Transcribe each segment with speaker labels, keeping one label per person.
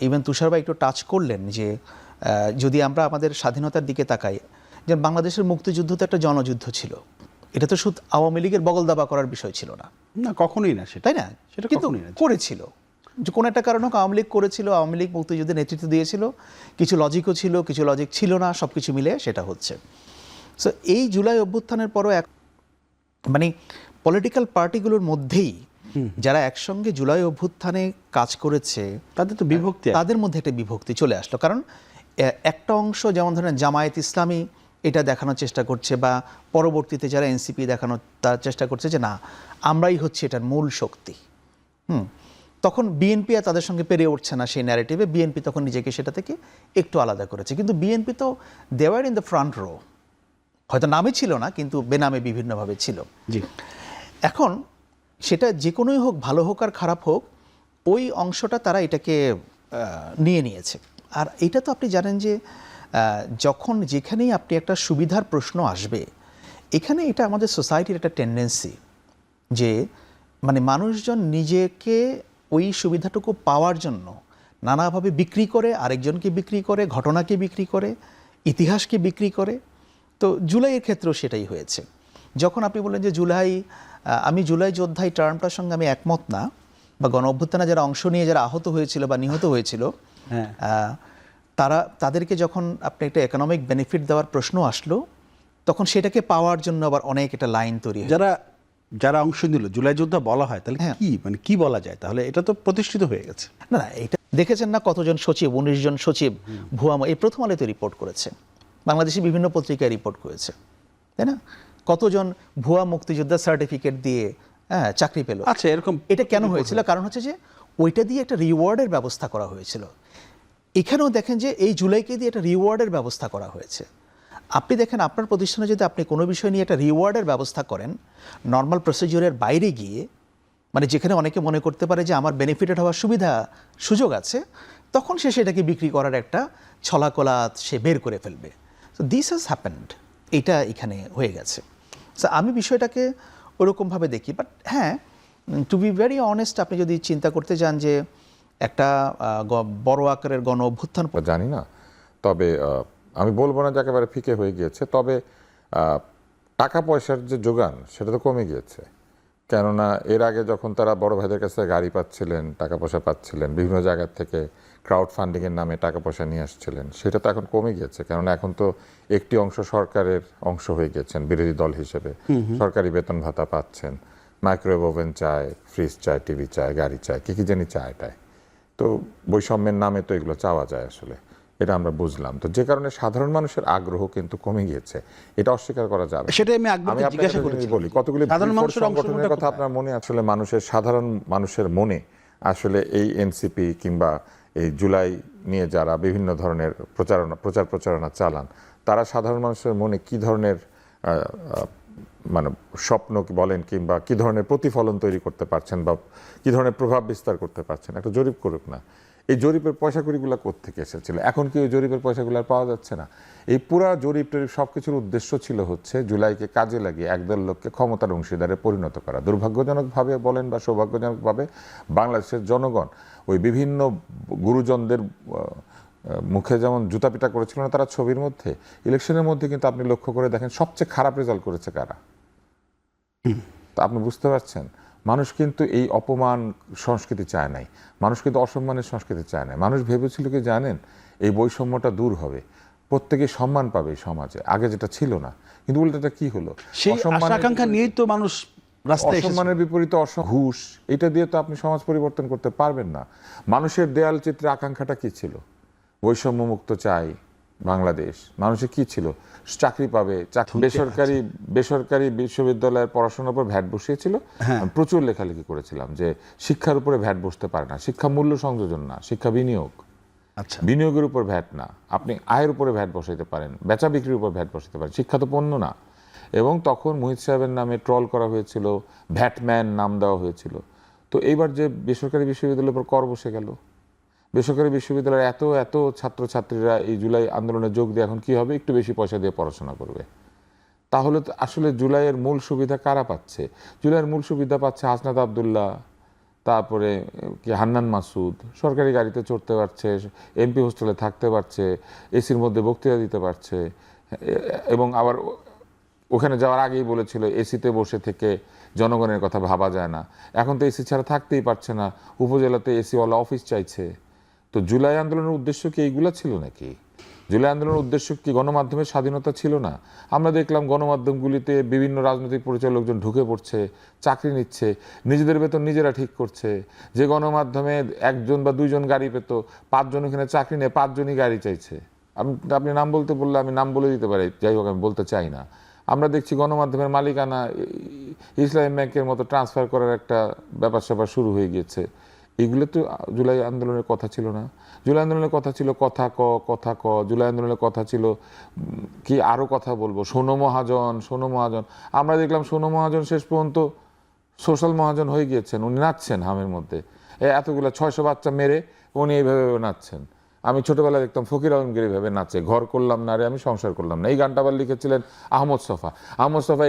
Speaker 1: Even তুষার ভাই একটু touch করলেন যে যদি আমরা আমাদের স্বাধীনতার দিকে তাকাই, যে বাংলাদেশের মুক্তিযুদ্ধ তো একটা জনযুদ্ধ ছিল, এটা তো শুধু আওয়ামী লীগের বগল দাবা করার বিষয় ছিল না,
Speaker 2: না কখনোই না সেটা,
Speaker 1: তাই না?
Speaker 2: সেটা
Speaker 1: কিন্তু
Speaker 2: কখনোই না।
Speaker 1: করেছিল, যে কোনো একটা কারণ হোক আওয়ামী লীগ করেছিল, আওয়ামী লীগ মুক্তিযুদ্ধে নেতৃত্ব দিয়েছিল, কিছু লজিকও ছিল, কিছু লজিক ছিল না, সব কিছু মিলে সেটা হচ্ছে। সো এই জুলাই অভ্যুত্থানের পরও মানে পলিটিক্যাল পার্টিগুলোর মধ্যেই যারা একসঙ্গে জুলাই অভ্যুত্থানে কাজ করেছে
Speaker 2: তাদের তো বিভক্তি,
Speaker 1: তাদের মধ্যে একটা বিভক্তি চলে আসলো। কারণ একটা অংশ যেমন ধরেন জামায়াত ইসলামী এটা দেখানোর চেষ্টা করছে, বা পরবর্তীতে যারা এনসিপি দেখানোর তার চেষ্টা করছে যে না আমরাই হচ্ছে এটার মূল শক্তি। তখন বিএনপি আর তাদের সঙ্গে পেরে উঠছে না সেই ন্যারেটিভে, বিএনপি তখন নিজেকে সেটা থেকে একটু আলাদা করেছে। কিন্তু বিএনপি তো দেওয়ার ইন দ্য ফ্রন্ট রো, হয়তো নামে ছিল না কিন্তু বেনামে বিভিন্নভাবে ছিল।
Speaker 2: জি,
Speaker 1: এখন সেটা যে কোনোই হোক, ভালো হোক আর খারাপ হোক, ওই অংশটা তারা এটাকে নিয়ে নিয়েছে। আর এটা তো আপনি জানেন যে যখন যেখানেই আপনি একটা সুবিধার প্রশ্ন আসবে, এখানে এটা আমাদের সোসাইটির একটা টেন্ডেন্সি যে মানে মানুষজন নিজেকে ওই সুবিধাটুকু পাওয়ার জন্য নানাভাবে বিক্রি করে, আরেকজনকে বিক্রি করে, ঘটনাকে বিক্রি করে, ইতিহাসকে বিক্রি করে। তো জুলাইয়ের ক্ষেত্রেও সেটাই হয়েছে। যখন আপনি বললেন যে আমি জুলাই যোদ্ধা এই টার্মটার সঙ্গে আমি একমত না, বা গণ অভ্যুত্থানে যারা অংশ নিয়ে যারা আহত হয়েছিল বা নিহত হয়েছিল, তাদেরকে যখন আপনি একটা ইকোনমিক বেনিফিট দেওয়ার প্রশ্ন আসলো, তখন সেটাকে পাওয়ার জন্য আবার অনেক একটা লাইন তৈরি হয়।
Speaker 2: যারা অংশ নিল জুলাই যোদ্ধা বলা হয়, তাহলে কি মানে কি বলা যায়? তাহলে এটা তো প্রতিষ্ঠিত হয়ে গেছে।
Speaker 1: না, এটা দেখেছেন না কতজন সচিব, 19 জন সচিব ভুয়া, এই প্রথম আলোতে রিপোর্ট করেছে, বাংলাদেশি বিভিন্ন পত্রিকায় রিপোর্ট করেছে, তাই না? কতজন ভুয়া মুক্তিযোদ্ধা সার্টিফিকেট দিয়ে চাকরি পেল।
Speaker 2: আচ্ছা, এরকম
Speaker 1: এটা কেন হয়েছিল? কারণ হচ্ছে যে ওইটা দিয়ে একটা রিওয়ার্ডের ব্যবস্থা করা হয়েছিল। এখানেও দেখেন যে এই জুলাইকে দিয়ে একটা রিওয়ার্ডের ব্যবস্থা করা হয়েছে। আপনি দেখেন আপনার প্রতিষ্ঠানে যদি আপনি কোনো বিষয় নিয়ে একটা রিওয়ার্ডের ব্যবস্থা করেন নর্মাল প্রসিডিওরের বাইরে গিয়ে, মানে যেখানে অনেকে মনে করতে পারে যে আমার বেনিফিটেড হওয়ার সুযোগ আছে, তখন সে সেটাকে বিক্রি করার একটা ছলাকলা সে বের করে ফেলবে। সো দিস হ্যাজ হ্যাপেন্ড, এটা এখানে হয়ে গেছে। সো আমি বিষয়টাকে ওরকমভাবে দেখি। বাট হ্যাঁ, টু বি ভেরি অনেস্ট, আপনি যদি চিন্তা করতে যান যে একটা বড় আকারের গণ অভ্যুত্থান,
Speaker 3: জানি না, তবে আমি বলবো না যে একেবারে ফিকে হয়ে গিয়েছে, তবে টাকা পয়সার যে যোগান সেটা তো কমে গিয়েছে। কেননা এর আগে যখন তারা বড় ভাইদের কাছে গাড়ি পাচ্ছিলেন, টাকা পয়সা পাচ্ছিলেন, বিভিন্ন জায়গা থেকে ক্রাউড ফান্ডিংয়ের নামে টাকা পয়সা নিয়ে আসছিলেন, সেটা তো এখন কমে গিয়েছে। কেননা এখন তো একটি অংশ সরকারের অংশ হয়ে গেছেন বিরোধী দল হিসেবে, সরকারি বেতন ভাতা পাচ্ছেন, মাইক্রোওয়েভ ওভেন চায়, ফ্রিজ চায়, টিভি চায়, গাড়ি চায়, কি জানি চায় তাই। তো বৈষম্যের নামে তো এগুলো চাওয়া যায় আসলে, এটা আমরা বুঝলাম। তো যে কারণে সাধারণ মানুষের আগ্রহ কিন্তু কমে গিয়েছে, এটা অস্বীকার করা যাবে।
Speaker 2: সেটাই আমি জিজ্ঞাসা করেছি,
Speaker 3: বলি কতগুলি
Speaker 2: সাধারণ মানুষের
Speaker 3: সংগঠনের কথা আপনার মনে আসলে সাধারণ মানুষের মনে আসলে এই এনসিপি কিংবা এই জুলাই নিয়ে যারা বিভিন্ন ধরনের প্রচারণা চালান, তারা সাধারণ মানুষের মনে কি ধরনের মানে স্বপ্ন বলেন কিংবা কি ধরনের প্রতিফলন তৈরি করতে পারছেন বা কি ধরনের প্রভাব বিস্তার করতে পারছেন, একটা জরিপ করুক না। এই জরিপের পয়সাকড়িগুলো কোত্থেকে এসেছিল? এখন কি ওই জরিপের পয়সাগুলো আর পাওয়া যাচ্ছে না? এই পুরা জরিপ টরিপ সব কিছুর উদ্দেশ্য ছিল হচ্ছে জুলাইকে কাজে লাগিয়ে একদল লোককে ক্ষমতার অংশীদারে পরিণত করা। দুর্ভাগ্যজনকভাবে বলেন বা সৌভাগ্যজনকভাবে বাংলাদেশের জনগণ ওই বিভিন্ন গুরুজনদের মুখে যেমন জুতাপিটা করেছিল না তারা ছবির মধ্যে, ইলেকশনের মধ্যে কিন্তু আপনি লক্ষ্য করে দেখেন সবচেয়ে খারাপ রেজাল্ট করেছে কারা। তা আপনি বুঝতে পারছেন, মানুষ কিন্তু এই অপমান সংস্কৃতি চায় নাই, মানুষ কিন্তু অসম্মানের সংস্কৃতি চায় নাই। মানুষ ভেবেছিল কি জানেন, এই বৈষম্যটা দূর হবে, প্রত্যেকে সম্মান পাবে এই সমাজে, আগে যেটা ছিল না। কিন্তু উল্টাটা কি হলো,
Speaker 2: সেই আশা-আকাঙ্ক্ষা নিয়েই তো মানুষ রাস্তায় এসেছে।
Speaker 3: অসম্মানের বিপরীতে ঘুষ, এটা দিয়ে তো আপনি সমাজ পরিবর্তন করতে পারবেন না। মানুষের দেয়াল চিত্রে আকাঙ্ক্ষাটা কি ছিল? বৈষম্য মুক্ত চাই বাংলাদেশ। মানুষের কি ছিল? চাকরি পাবে, বেসরকারি বিশ্ববিদ্যালয়ের পড়াশোনার উপর ভ্যাট বসিয়েছিল। প্রচুর লেখালেখি করেছিলাম যে শিক্ষার উপরে ভ্যাট বসতে পারে না, শিক্ষা মূল্য সংযোজন না, শিক্ষা বিনিয়োগ, বিনিয়োগের উপর ভ্যাট না। আপনি আয়ের উপরে ভ্যাট বসাইতে পারেন, বেচা বিক্রির উপর ভ্যাট বসাতে পারেন, শিক্ষা তো পণ্য না। এবং তখন মুহিত সাহেবের নামে ট্রল করা হয়েছিল, ভ্যাটম্যান নাম দেওয়া হয়েছিল। তো এইবার যে বেসরকারি বিশ্ববিদ্যালয়ের উপর কর বসে গেল, বেসরকারি বিশ্ববিদ্যালয়ের এত ছাত্রছাত্রীরা এই জুলাই আন্দোলনে যোগ দিয়ে এখন কি হবে, একটু বেশি পয়সা দিয়ে পড়াশোনা করবে। তাহলে তো আসলে জুলাইয়ের মূল সুবিধা কারা পাচ্ছে? জুলাইয়ের মূল সুবিধা পাচ্ছে হাসনাত আবদুল্লাহ, তারপরে কি হান্নান মাসুদ সরকারি গাড়িতে চড়তে পারছে, এমপি হোস্টেলে থাকতে পারছে, এসির মধ্যে বক্তৃতা দিতে পারছে, এবং আবার ওখানে যাওয়ার আগেই বলেছিল এসিতে বসে থেকে জনগণের কথা ভাবা যায় না। এখন তো এসি ছাড়া থাকতেই পারছে না, উপজেলাতে এসিওয়ালা অফিস চাইছে। তো জুলাই আন্দোলনের উদ্দেশ্য কি এইগুলা ছিল নাকি? জুলাই আন্দোলনের উদ্দেশ্য কি গণমাধ্যমের স্বাধীনতা ছিল না? আমরা দেখলাম গণমাধ্যমগুলিতে বিভিন্ন রাজনৈতিক পরিচয়ের লোকজন ঢুকে পড়ছে, চাকরি নিচ্ছে, নিজেদের বেতন নিজেরা ঠিক করছে। যে গণমাধ্যমে একজন বা দুইজন গাড়ি পেত, 5 জন এখানে চাকরি নিয়ে 5 জনই গাড়ি চাইছে। আপনি নাম বলতে বললে আমি নাম বলে দিতে পারি, যাই হোক আমি বলতে চাই না। আমরা দেখছি গণমাধ্যমের মালিকানা ইসলামী ব্যাংকের মতো ট্রান্সফার করার একটা ব্যাপার স্যাপার শুরু হয়ে গিয়েছে। এগুলো তো জুলাই আন্দোলনের কথা ছিল না। জুলাই আন্দোলনের কথা ছিল কথা ক। জুলাই আন্দোলনের কথা ছিল কি আরো কথা বলবো, সোনো মহাজন। আমরা দেখলাম সোনো মহাজন শেষ পর্যন্ত সোশ্যাল মহাজন হয়ে গিয়েছেন। উনি নাচছেন হামের মধ্যে, এতগুলো 600 বাচ্চা মেরে উনি এইভাবে নাচছেন। আমি ছোটবেলায় দেখতাম ফকির আলমগীর এইভাবে নাচে, ঘর করলাম না রে আমি সংসার করলাম না। এই গানটা আবার লিখেছিলেন আহমদ ছফা।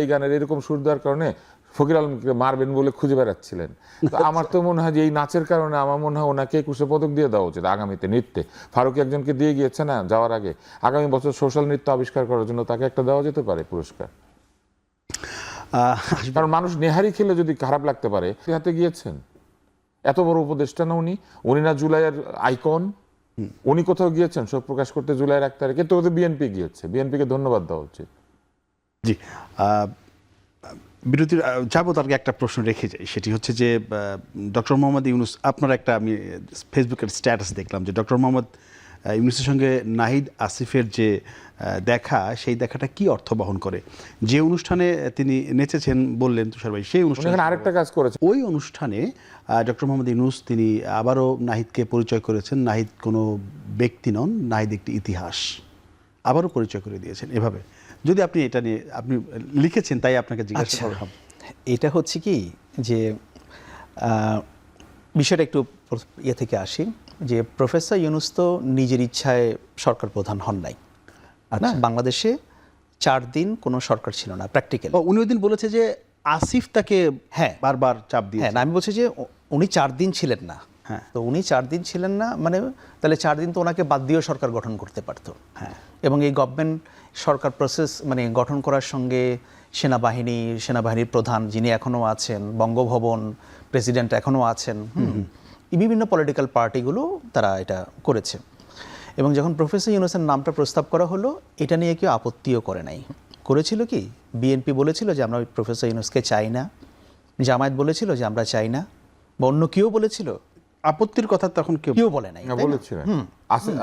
Speaker 3: এই গানের এরকম সুর দেওয়ার কারণে ফকির আলমকে মারবেন বলে খুঁজে বেড়াচ্ছিলেন। তো আমার তো মনে হয় যে এই নাচের কারণে আমার মনে হয় ওনাকে 21 পদক দিয়ে দেওয়া উচিত আগামীতে নৃত্যে। ফারুক একজনকে দিয়ে গিয়েছে না যাওয়ার আগে, আগামী বছর সোশ্যাল নৃত্য আবিষ্কার করার জন্য তাকে একটা দেওয়া যেতে পারে পুরস্কার। কারণ মানুষ নেহারি খেলে যদি খারাপ লাগতে পারে, হাতে গিয়েছেন এত বড় উপদেষ্টা না উনি না জুলাইয়ের আইকন, উনি কোথাও গিয়েছেন শোক প্রকাশ করতে জুলাইয়ের 1 তারিখে? তো বিএনপি গিয়েছে, বিএনপিকে ধন্যবাদ দেওয়া উচিত।
Speaker 2: জি, বিরতির যাবো তার আগে একটা প্রশ্ন রেখে যাই, সেটি হচ্ছে যে ডক্টর মোহাম্মদ ইউনূস, আপনার একটা আমি ফেসবুকের স্ট্যাটাস দেখলাম যে ডক্টর মোহাম্মদ ইউনূসের সঙ্গে নাহিদ আসিফের যে দেখা, সেই দেখাটা কি অর্থ বহন করে? যে অনুষ্ঠানে তিনি নেচেছেন বললেন তুষার ভাই, সেই অনুষ্ঠানে
Speaker 3: আরেকটা কাজ করেছে।
Speaker 2: ওই অনুষ্ঠানে ডক্টর মোহাম্মদ ইউনূস তিনি আবারও নাহিদকে পরিচয় করেছেন, নাহিদ কোনো ব্যক্তি নন, নাহিদ একটি ইতিহাস, আবারও পরিচয় করে দিয়েছেন এভাবে। যদি আপনি এটা নিয়ে আপনি লিখেছেন তাই আপনাকে জিজ্ঞাসা করলাম।
Speaker 1: এটা হচ্ছে কি যে বিষয়টা একটু ইয়ে থেকে আসি, যে প্রফেসর ইউনূস তো নিজের ইচ্ছায় সরকার প্রধান হন নাই না। বাংলাদেশে 4 দিন কোনো সরকার ছিল না প্র্যাকটিক্যাল।
Speaker 2: উনি ওই দিন বলেছে যে আসিফ তাকে বারবার চাপ দিয়ে।
Speaker 1: হ্যাঁ, আমি বলছি যে উনি 4 দিন ছিলেন না। হ্যাঁ, তো উনি 4 দিন ছিলেন না, মানে তাহলে 4 দিন তো ওনাকে বাদ দিয়েও সরকার গঠন করতে পারতো। হ্যাঁ, এবং এই গভর্নমেন্ট সরকার প্রসেস মানে গঠন করার সঙ্গে সেনাবাহিনীর প্রধান যিনি এখনও আছেন, বঙ্গভবন প্রেসিডেন্ট এখনও আছেন, বিভিন্ন পলিটিক্যাল পার্টিগুলো তারা এটা করেছে। এবং যখন প্রফেসর ইউনূসের নামটা প্রস্তাব করা হলো, এটা নিয়ে কেউ আপত্তিও করে নাই। করেছিল কি, বিএনপি বলেছিল যে আমরা প্রফেসর ইউনূসকে চাই না, জামায়াত বলেছিল যে আমরা চাই না, বা অন্য কেউ বলেছিল।
Speaker 2: আপত্তির কথা তখন কেউ বলে নাই,
Speaker 3: বলেছিলেন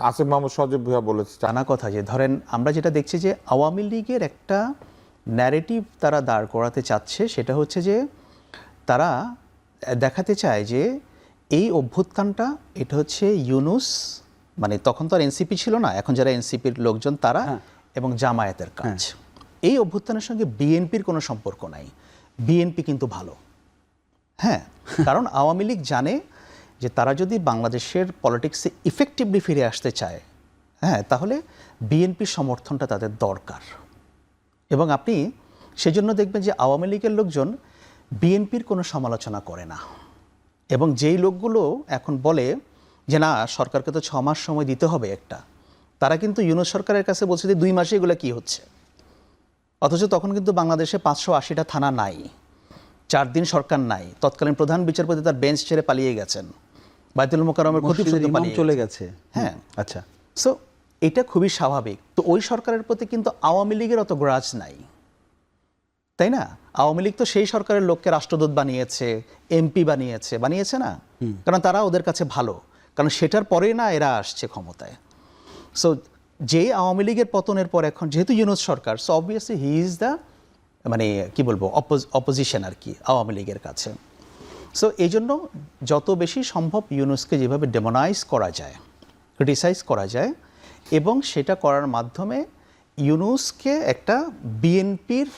Speaker 3: আসিফ মাহমুদ সজীব ভুঁইয়া বলেছে।
Speaker 1: জানা কথা যে ধরেন আমরা যেটা দেখছি যে আওয়ামী লীগের একটা ন্যারেটিভ তারা দাঁড় করাতে চাচ্ছে, সেটা হচ্ছে যে তারা দেখাতে চায় যে এই অভ্যুত্থানটা এটা হচ্ছে ইউনূস, মানে তখন তো আর এনসিপি ছিল না, এখন যারা এনসিপির লোকজন তারা এবং জামায়াতের কাজ। এই অভ্যুত্থানের সঙ্গে বিএনপির কোনো সম্পর্ক নাই। বিএনপি কিন্তু ভালো, হ্যাঁ, কারণ আওয়ামী লীগ জানে যে তারা যদি বাংলাদেশের পলিটিক্সে ইফেক্টিভলি ফিরে আসতে চায়, হ্যাঁ, তাহলে বিএনপির সমর্থনটা তাদের দরকার। এবং আপনি সেজন্য দেখবেন যে আওয়ামী লীগের লোকজন বিএনপির কোনো সমালোচনা করে না। এবং যেই লোকগুলো এখন বলে যে না সরকারকে তো 6 মাস সময় দিতে হবে একটা, তারা কিন্তু ইউনূস সরকারের কাছে বলছে যে 2 মাসে এগুলো কি হচ্ছে। অথচ তখন কিন্তু বাংলাদেশে 580টা থানা নাই, 4 দিন সরকার নাই, তৎকালীন প্রধান বিচারপতি তার বেঞ্চ ছেড়ে পালিয়ে গেছেন, বাইতুল মোকাররমের খতিব
Speaker 2: চলে গেছে।
Speaker 1: হ্যাঁ,
Speaker 2: আচ্ছা,
Speaker 1: সো এটা খুবই স্বাভাবিক। তো ওই সরকারের প্রতি কিন্তু আওয়ামী লীগের অত গ্রাজ নাই, তাই না? আওয়ামী লীগ তো সেই সরকারের লোককে রাষ্ট্রদূত বানিয়েছে, এমপি বানিয়েছে না, কারণ তারা ওদের কাছে ভালো, কারণ সেটার পরেই না এরা আসছে ক্ষমতায়। সো যে আওয়ামী লীগের পতনের পর এখন যেহেতু ইউনূস সরকার, so obviously he is the মানে কি বলবো অপোজিশন আর কি আওয়ামী লীগের কাছে। সো এই জন্য যত বেশি সম্ভব ইউনূসকে যেভাবে ডেমোনাইজ করা যায়, ক্রিটিসাইজ করা যায়, এবং সেটা করার মাধ্যমে ইউনূসকে একটা বিএনপির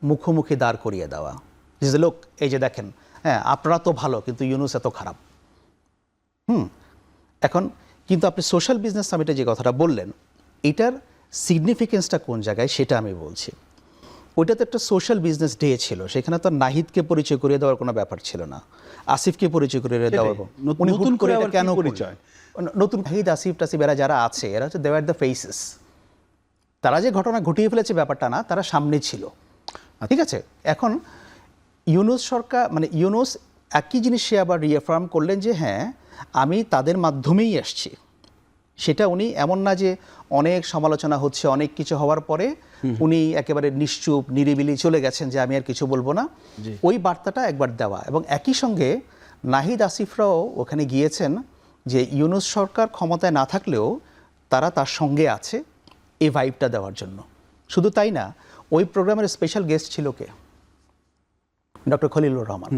Speaker 1: মুখোমুখি দাঁড় করিয়ে দেওয়া, যে লোক এই যে দেখেন, হ্যাঁ আপনারা তো ভালো কিন্তু ইউনূস এত খারাপ। এখন কিন্তু আপনি সোশ্যাল বিজনেস সামিটে যে কথাটা বললেন, এটার সিগনিফিকেন্সটা কোন জায়গায় সেটা আমি বলছি। ওইটা তো একটা সোশ্যাল বিজনেস ডে ছিল, সেখানে তো নাহিদকে পরিচয় করিয়ে দেওয়ার কোনো ব্যাপার ছিল না, আসিফকে পরিচয় করিয়ে দেওয়ার। উনি হুট
Speaker 2: নতুন
Speaker 1: করে
Speaker 2: করে
Speaker 1: এটা
Speaker 2: আবার
Speaker 1: কেন
Speaker 2: কি
Speaker 1: করলেন?
Speaker 2: পরিচয়?
Speaker 1: নতুন নাহিদ, আসিফ টাসিফ এরা যারা আছে, এরা হচ্ছে দেওয়ার দ্য ফেসেস। তারা যে ঘটনা ঘটিয়ে ফেলেছে ব্যাপারটা না, তারা সামনে ছিল। ঠিক আছে, এখন ইউনূস সরকার মানে ইউনূস একই জিনিস সে আবার রিএফার্ম করলেন যে হ্যাঁ আমি তাদের মাধ্যমেই আসছি। সেটা উনি এমন না যে অনেক সমালোচনা হচ্ছে, অনেক কিছু হওয়ার পরে উনি একেবারে নিশ্চুপ নিরিবিলি চলে গেছেন যে আমি আর কিছু বলবো না। ওই বার্তাটা একবার দেওয়া, এবং একই সঙ্গে নাহিদ আসিফরাও ওখানে গিয়েছেন যে ইউনূস সরকার ক্ষমতায় না থাকলেও তারা তার সঙ্গে আছে, এই ভাইবটা দেওয়ার জন্য। শুধু তাই না, ওই প্রোগ্রামের স্পেশাল গেস্ট ছিল কে? ডক্টর খলিলুর রহমান।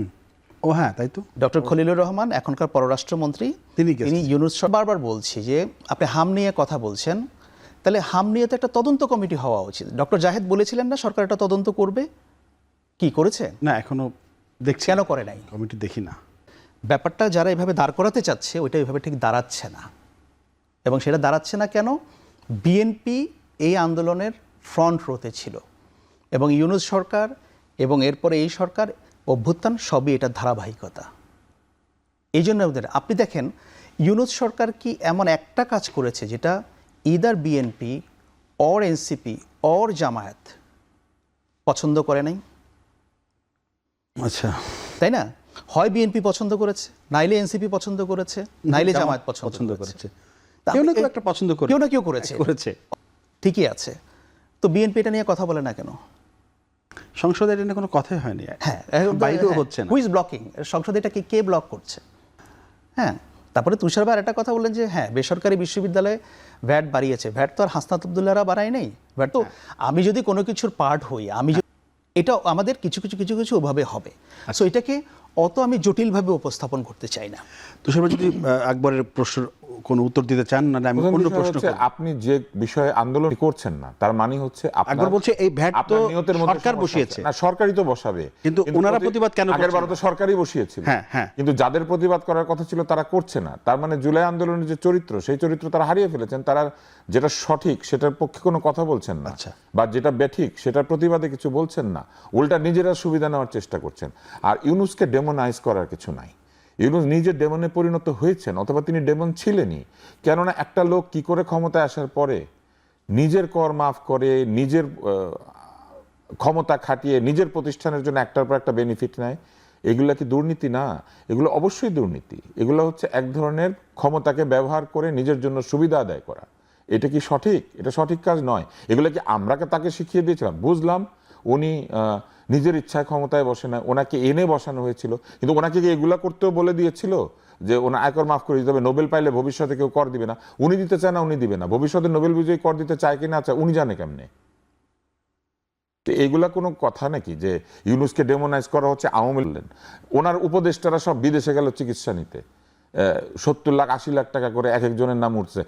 Speaker 2: ও হ্যাঁ, তাই তো।
Speaker 1: ডক্টর খলিলুর রহমান এখনকার পররাষ্ট্রমন্ত্রী,
Speaker 2: তিনি guest
Speaker 1: তিনি ইউনূস বারবার বলছি যে আপনি হাম নিয়ে কথা বলছেন, তাহলে হাম নিয়ে তো একটা তদন্ত কমিটি হওয়া উচিত। ডক্টর জাহেদ বলেছিলেন না সরকার একটা তদন্ত করবে, কি করেছে?
Speaker 2: না, এখনো দেখছি
Speaker 1: কেন করে নাই?
Speaker 2: কমিটি দেখি না।
Speaker 1: ব্যাপারটা যারা এভাবে দাঁড় করাতে চাচ্ছে ওইটা এভাবে ঠিক দাঁড়াচ্ছে না। এবং সেটা দাঁড়াচ্ছে না কেন? বিএনপি এই আন্দোলনের ফ্রন্ট রোতে ছিল, এবং ইউনূস সরকার এবং এরপরে এই সরকার অভ্যুত্থান সবই এটার ধারাবাহিকতা। এই জন্য আপনি দেখেন ইউনূস সরকার কি এমন একটা কাজ করেছে যেটা either BNP or NCP or Jamaat পছন্দ করে নাই?
Speaker 2: আচ্ছা,
Speaker 1: তাই না? হয় বিএনপি পছন্দ করেছে, নাইলে এনসিপি পছন্দ করেছে, নাইলে জামায়াত পছন্দ করেছে।
Speaker 2: কেউ না কেউ একটা পছন্দ করে,
Speaker 1: কেউ না কেউ করেছে। ঠিকই আছে, তো বিএনপি এটা নিয়ে কথা বলে না কেন?
Speaker 2: সংসদে এটা নিয়ে কোনো কথাই হয়নি।
Speaker 1: হ্যাঁ,
Speaker 2: বাইরেও হচ্ছে না।
Speaker 1: Who's blocking? সংসদে এটাকে কে ব্লক করছে? হ্যাঁ, তারপরে তুষার ভাই একটা কথা বললেন যে হ্যাঁ বেসরকারি বিশ্ববিদ্যালয়ে ভ্যাট বাড়িয়েছে। ভ্যাট তো আর হাসনাত আব্দুল্লাহরা বাড়ায় নেই। ভ্যাট তো আমি যদি কোনো কিছুর পার্ট হই, এটা আমাদের কিছু কিছু কিছু কিছু ওভাবে হবে। সো এটাকে অত আমি জটিলভাবে উপস্থাপন করতে চাই না।
Speaker 2: তুষার ভাই যদি আকবরের প্রশ্নের কোনো উত্তর দিতে চান, না আমি
Speaker 3: প্রথম
Speaker 2: অন্য
Speaker 3: বিষয়
Speaker 2: প্রশ্ন
Speaker 3: হচ্ছে,
Speaker 2: করব।
Speaker 3: আপনি যে বিষয়ে আন্দোলন করছেন না তার মানে হচ্ছে
Speaker 2: আকবর বলছে এই ভ্যাট তো সরকার বসিয়েছে।
Speaker 3: না, সরকারই তো বসাবে,
Speaker 2: কিন্তু ওনারা প্রতিবাদ কেন করছেন?
Speaker 3: আগের বার তো সরকারই বসিয়েছিল।
Speaker 2: হ্যাঁ, হ্যাঁ।
Speaker 3: কিন্তু যাদের প্রতিবাদ করার কথা ছিল তারা করছে না, তার মানে জুলাই আন্দোলনের যে চরিত্র, সেই চরিত্র তারা হারিয়ে ফেলেছেন। তারা যেটা সঠিক সেটার পক্ষে কোনো কথা বলছেন না,
Speaker 2: আচ্ছা।
Speaker 3: বা যেটা বেঠিক সেটার প্রতিবাদে কিছু বলছেন না, উল্টা নিজেরা সুবিধা নেওয়ার চেষ্টা করছেন। আর ইউনূসকে ডেমোনাইজ করার কিছু নাই। ইউনূস নিজে ডেমনে পরিণত হয়েছেন, অথবা তিনি ডেমন ছিলেনই। কেননা একটা লোক কি করে ক্ষমতায় আসার পরে নিজের কর মাফ করে, নিজের ক্ষমতা খাটিয়ে নিজের প্রতিষ্ঠানের জন্য একটার পর একটা বেনিফিট নেয়, এগুলা কি দুর্নীতি না? এগুলো অবশ্যই দুর্নীতি। এগুলো হচ্ছে এক ধরনের ক্ষমতাকে ব্যবহার করে নিজের জন্য সুবিধা আদায় করা। এটা কি সঠিক? এটা সঠিক কাজ নয়। এগুলো কি আমরা তাকে শিখিয়ে দিয়েছিলাম? বুঝলাম উনি নিজের ইচ্ছায় ক্ষমতায় বসে না, ওনাকে এনে বসানো হয়েছিল। কিন্তু ওনাকে কি এগুলা করতেও বলে দিয়েছিল যে ওনা আয়কর মাফ করে দিতে হবে, নোবেল পাইলে ভবিষ্যতে কেউ কর দিবে না? উনি দিতে চায় না, উনি দিবে না। ভবিষ্যতে নোবেল বিজয়ী কর দিতে চায় কি না চায় উনি জানে কেমনে? তো এইগুলা কোনো কথা নাকি যে ইউনূসকে ডেমোনাইজ করা হচ্ছে? আওয়ামী লীগ ওনার উপদেষ্টারা সব বিদেশে গেল চিকিৎসা নিতে, 70 লাখ 80 লাখ টাকা করে এক একজনের নাম উঠছে।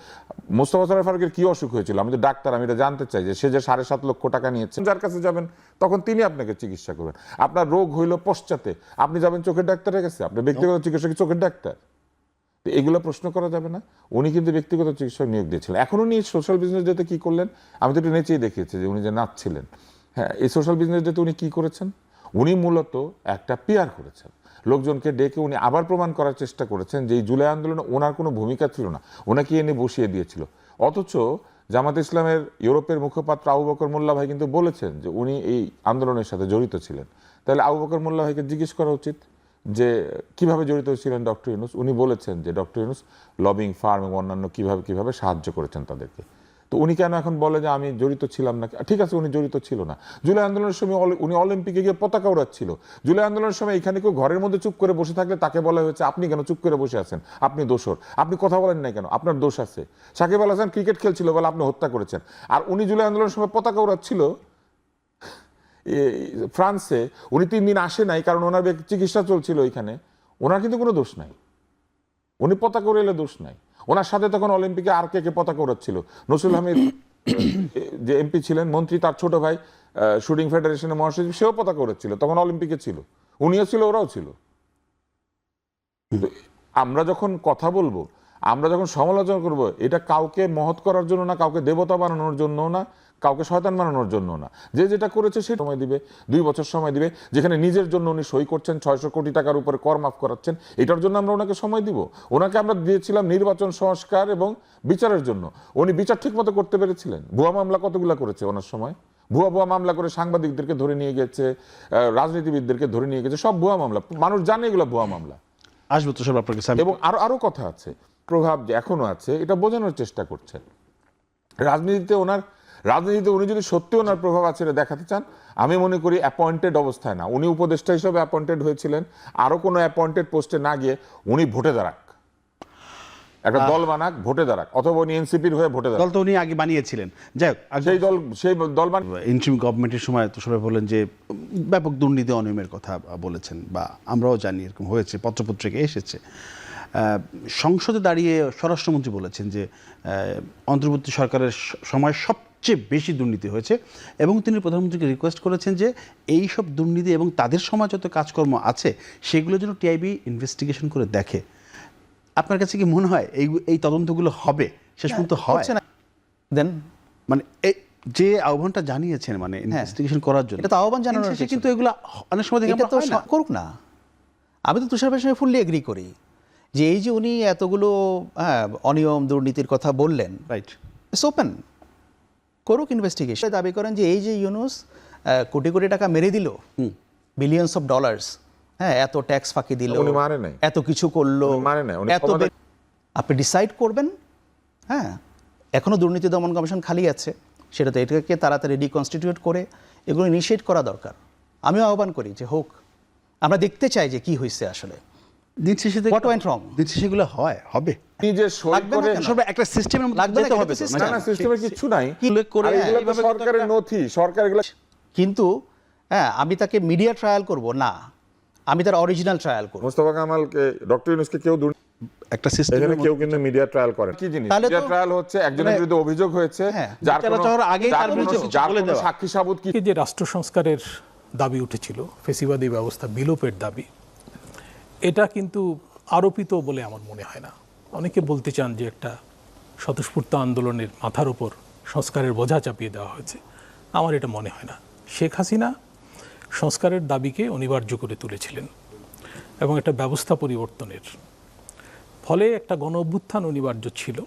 Speaker 3: মোস্তফা সরোয়ার ফারুকের কি অসুখ হয়েছিল? আমি তো ডাক্তার, আমি এটা জানতে চাই যে সে যে 7.5 লক্ষ টাকা নিয়েছে, যার কাছে যাবেন তখন তিনি আপনাকে চিকিৎসা করবেন। আপনার রোগ হইল পশ্চাতে, আপনি যাবেন চোখের ডাক্তারের কাছে, আপনার ব্যক্তিগত চিকিৎসক চোখের ডাক্তার। তো এগুলো প্রশ্ন করা যাবে না। উনি কিন্তু ব্যক্তিগত চিকিৎসক নিয়োগ দিয়েছিলেন। এখন উনি সোশ্যাল বিজনেস ডেতে কি করলেন? আমি তো একটু নেচেই দেখিয়েছি যে উনি যে নাচছিলেন। হ্যাঁ, এই সোশ্যাল বিজনেস ডেতে উনি কি করেছেন? উনি মূলত একটা পিআর করেছেন। লোকজনকে ডেকে উনি আবার প্রমাণ করার চেষ্টা করেছেন যে এই জুলাই আন্দোলনে ওনার কোনো ভূমিকা ছিল না, ওনাকে এনে বসিয়ে দিয়েছিল। অথচ জামাত ইসলামের ইউরোপের মুখপাত্র আবু বকর মোল্লা ভাই কিন্তু বলেছেন যে উনি এই আন্দোলনের সাথে জড়িত ছিলেন। তাহলে আবু বকর মোল্লা ভাইকে জিজ্ঞেস করা উচিত যে কিভাবে জড়িত ছিলেন ডক্টর ইউনূস। উনি বলেছেন যে ডক্টর ইউনূস লবিং ফার্ম এবং অন্যান্য কিভাবে সাহায্য করেছেন তাদেরকে। তো উনি কেন এখন বলে যে আমি জড়িত ছিলাম না? ঠিক আছে, উনি জড়িত ছিল না। জুলাই আন্দোলনের সময় উনি অলিম্পিকে গিয়ে পতাকা উড়াচ্ছিল। জুলাই আন্দোলনের সময় এখানে কেউ ঘরের মধ্যে চুপ করে বসে থাকলে তাকে বলা হয়েছে আপনি কেন চুপ করে বসে আছেন, আপনি দোষর, আপনি কথা বলেন না কেন, আপনার দোষ আছে। সাকিব আল হাসান ক্রিকেট খেলছিল বলে আপনি হত্যা করেছেন। আর উনি জুলাই আন্দোলনের সময় পতাকা উড়াচ্ছিল ফ্রান্সে। উনি 3 দিন আসে নাই কারণ ওনার চিকিৎসা চলছিল ওইখানে। ওনার কিন্তু কোনো দোষ নাই, উনি পতাকা উড়াইলে দোষ নাই। ওনার সাথে তখন অলিম্পিকে আর কে পতাকা উড়াচ্ছিল? নসরুল আহমেদ যে এমপি ছিলেন, মন্ত্রী, তার ছোট ভাই শুটিং ফেডারেশনের মহাসচিব, সেও পতাকা উড়াচ্ছিল, তখন অলিম্পিকে ছিল। উনিও ছিল, ওরাও ছিল। আমরা যখন কথা বলবো, আমরা যখন সমালোচনা করব, এটা কাউকে মহৎ করার জন্য না, কাউকে দেবতা বানানোর জন্য না, কাউকে শয়তান বানানোর জন্য না। যে যেটা করেছে সে সময় দিবে, 2 বছর সময় দিবে। যেখানে নিজের জন্য উনি সই করছেন 600 কোটি টাকার উপরে কর মাফ করাচ্ছেন, এটার জন্য আমরা ওনাকে সময় দিব? ওনাকে আমরা দিয়েছিলাম নির্বাচন সংস্কার এবং বিচারের জন্য। উনি বিচার ঠিক মতো করতে পেরেছিলেন? ভুয়া মামলা কতগুলা করেছে ওনার সময়, ভুয়া মামলা করে সাংবাদিকদেরকে ধরে নিয়ে গেছে, রাজনীতিবিদদেরকে ধরে নিয়ে গেছে, সব ভুয়া মামলা। মানুষ জানে এগুলো ভুয়া মামলা।
Speaker 2: আসবো তো সব আপনার কাছে।
Speaker 3: এবং আরো কথা আছে, প্রভাব যে এখনো আছে, এটা বোঝানোর চেষ্টা করছেন। রাজনীতিতে উনি যদি সত্যি ওনার প্রভাব আছে এটা দেখাতে চান, আমি মনে করি অ্যাপয়েন্টেড অবস্থায় না, উনি উপদেষ্টা হিসেবে অ্যাপয়েন্টেড হয়েছিলেন, আরো কোনো অ্যাপয়েন্টেড পোস্টে না গিয়ে উনি ভোটে দাঁড়াক, একটা দল বানাক, ভোটে দাঁড়াক, অথবা উনি এনসিপির হয়ে ভোটে দাঁড়াক।
Speaker 2: দল তো উনি আগে বানিয়েছিলেন। যাই হোক,
Speaker 3: সেই দল
Speaker 2: ইন্টারিম গভর্নমেন্টের সময় তো সবাই বলেন যে ব্যাপক দুর্নীতি অনিয়মের কথা বলেছেন, বা আমরাও জানি এরকম হয়েছে, পত্রপত্রিকায় এসেছে। সংসদে দাঁড়িয়ে স্বরাষ্ট্রমন্ত্রী বলেছেন যে অন্তর্বর্তী সরকারের সময় সবচেয়ে বেশি দুর্নীতি হয়েছে, এবং তিনি প্রধানমন্ত্রীকে রিকোয়েস্ট করেছেন যে এই সব দুর্নীতি এবং তাদের সময় যত কাজকর্ম আছে সেগুলো যেন টিআইবি ইনভেস্টিগেশন করে দেখে। আপনার কাছে কি মনে হয় এই তদন্তগুলো হবে শেষ পর্যন্ত? হয়
Speaker 1: না দেন,
Speaker 2: মানে যে আহ্বানটা জানিয়েছেন, মানে ইনভেস্টিগেশন করার জন্য,
Speaker 1: এটা তো আহ্বান জানানোর
Speaker 2: শেষে কিন্তু এগুলো অনেক সময় দেখে
Speaker 1: এটা তো করুক না। আমি তো তুষার ভাইয়ের সঙ্গে ফুললি এগ্রি করি যে এই যে উনি এতগুলো অনিয়ম দুর্নীতির কথা বললেন,
Speaker 2: রাইট,
Speaker 1: ইটস ওপেন, করুক ইনভেস্টিগেশন। দাবি করেন যে এই যে ইউনুস কোটি কোটি টাকা মেরে দিল, বিলিয়নস অফ ডলার্স, হ্যাঁ, এত ট্যাক্স ফাঁকি দিল,
Speaker 3: উনি মানে নাই,
Speaker 1: এত কিছু করলো,
Speaker 3: মানে নাই, উনি
Speaker 1: এত আপনি ডিসাইড করবেন। হ্যাঁ, এখনো দুর্নীতি দমন কমিশন খালি আছে, সেটা তো এটাকে তাড়াতাড়ি রিকনস্টিটিউট করে এগুলো ইনিশিয়েট করা দরকার। আমিও আহ্বান করি যে হোক, আমরা দেখতে চাই যে কি হয়েছে আসলে,
Speaker 2: দিন শেষে
Speaker 1: হোয়াট ওয়েন্ট রং।
Speaker 2: দিন শেষে এগুলো হয়
Speaker 3: নিজে সই করে
Speaker 2: সব একটা সিস্টেমের মধ্যে
Speaker 1: লাগবে না,
Speaker 2: যেতে হবে
Speaker 1: এটা তো
Speaker 2: তো।
Speaker 1: system।
Speaker 3: না, সিস্টেমে কিছু নাই,
Speaker 2: উল্লেখ করে
Speaker 3: আর এগুলো তো সরকারের নথি, সরকার এগুলো।
Speaker 1: কিন্তু হ্যাঁ, আমি তাকে মিডিয়া ট্রায়াল করব না, আমি তার অরিজিনাল ট্রায়াল করব।
Speaker 3: মোস্তফা কামালকে, ডক্টর ইউনূসকে কেউ
Speaker 2: একটা সিস্টেম,
Speaker 3: এখানে কেউ কিন্তু মিডিয়া ট্রায়াল করে কি জিনিস?
Speaker 1: তাহলে তো-
Speaker 3: মিডিয়া ট্রায়াল হচ্ছে একজনের বিরুদ্ধে অভিযোগ হয়েছে,
Speaker 1: হ্যাঁ,
Speaker 3: যার
Speaker 2: বিচার হওয়ার আগেই তার বিরুদ্ধে
Speaker 3: যার
Speaker 2: বলে
Speaker 3: কোনো
Speaker 2: দেওয়া।
Speaker 3: সাক্ষী সাবুত কি
Speaker 4: যে রাষ্ট্র সংস্কারের দাবি উঠেছিল, ফেসিবাদী ব্যবস্থা বিলোপের দাবি, এটা কিন্তু আরোপিত বলে আমার মনে হয় না। অনেকে বলতে চান যে একটা স্বতঃস্ফূর্ত আন্দোলনের মাথার উপর সংস্কারের বোঝা চাপিয়ে দেওয়া হয়েছে। আমার এটা মনে হয় না। শেখ হাসিনা সংস্কারের দাবিকে অনিবার্য করে তুলেছিলেন এবং একটা ব্যবস্থা পরিবর্তনের ফলে একটা গণ অভ্যুত্থান অনিবার্য ছিল,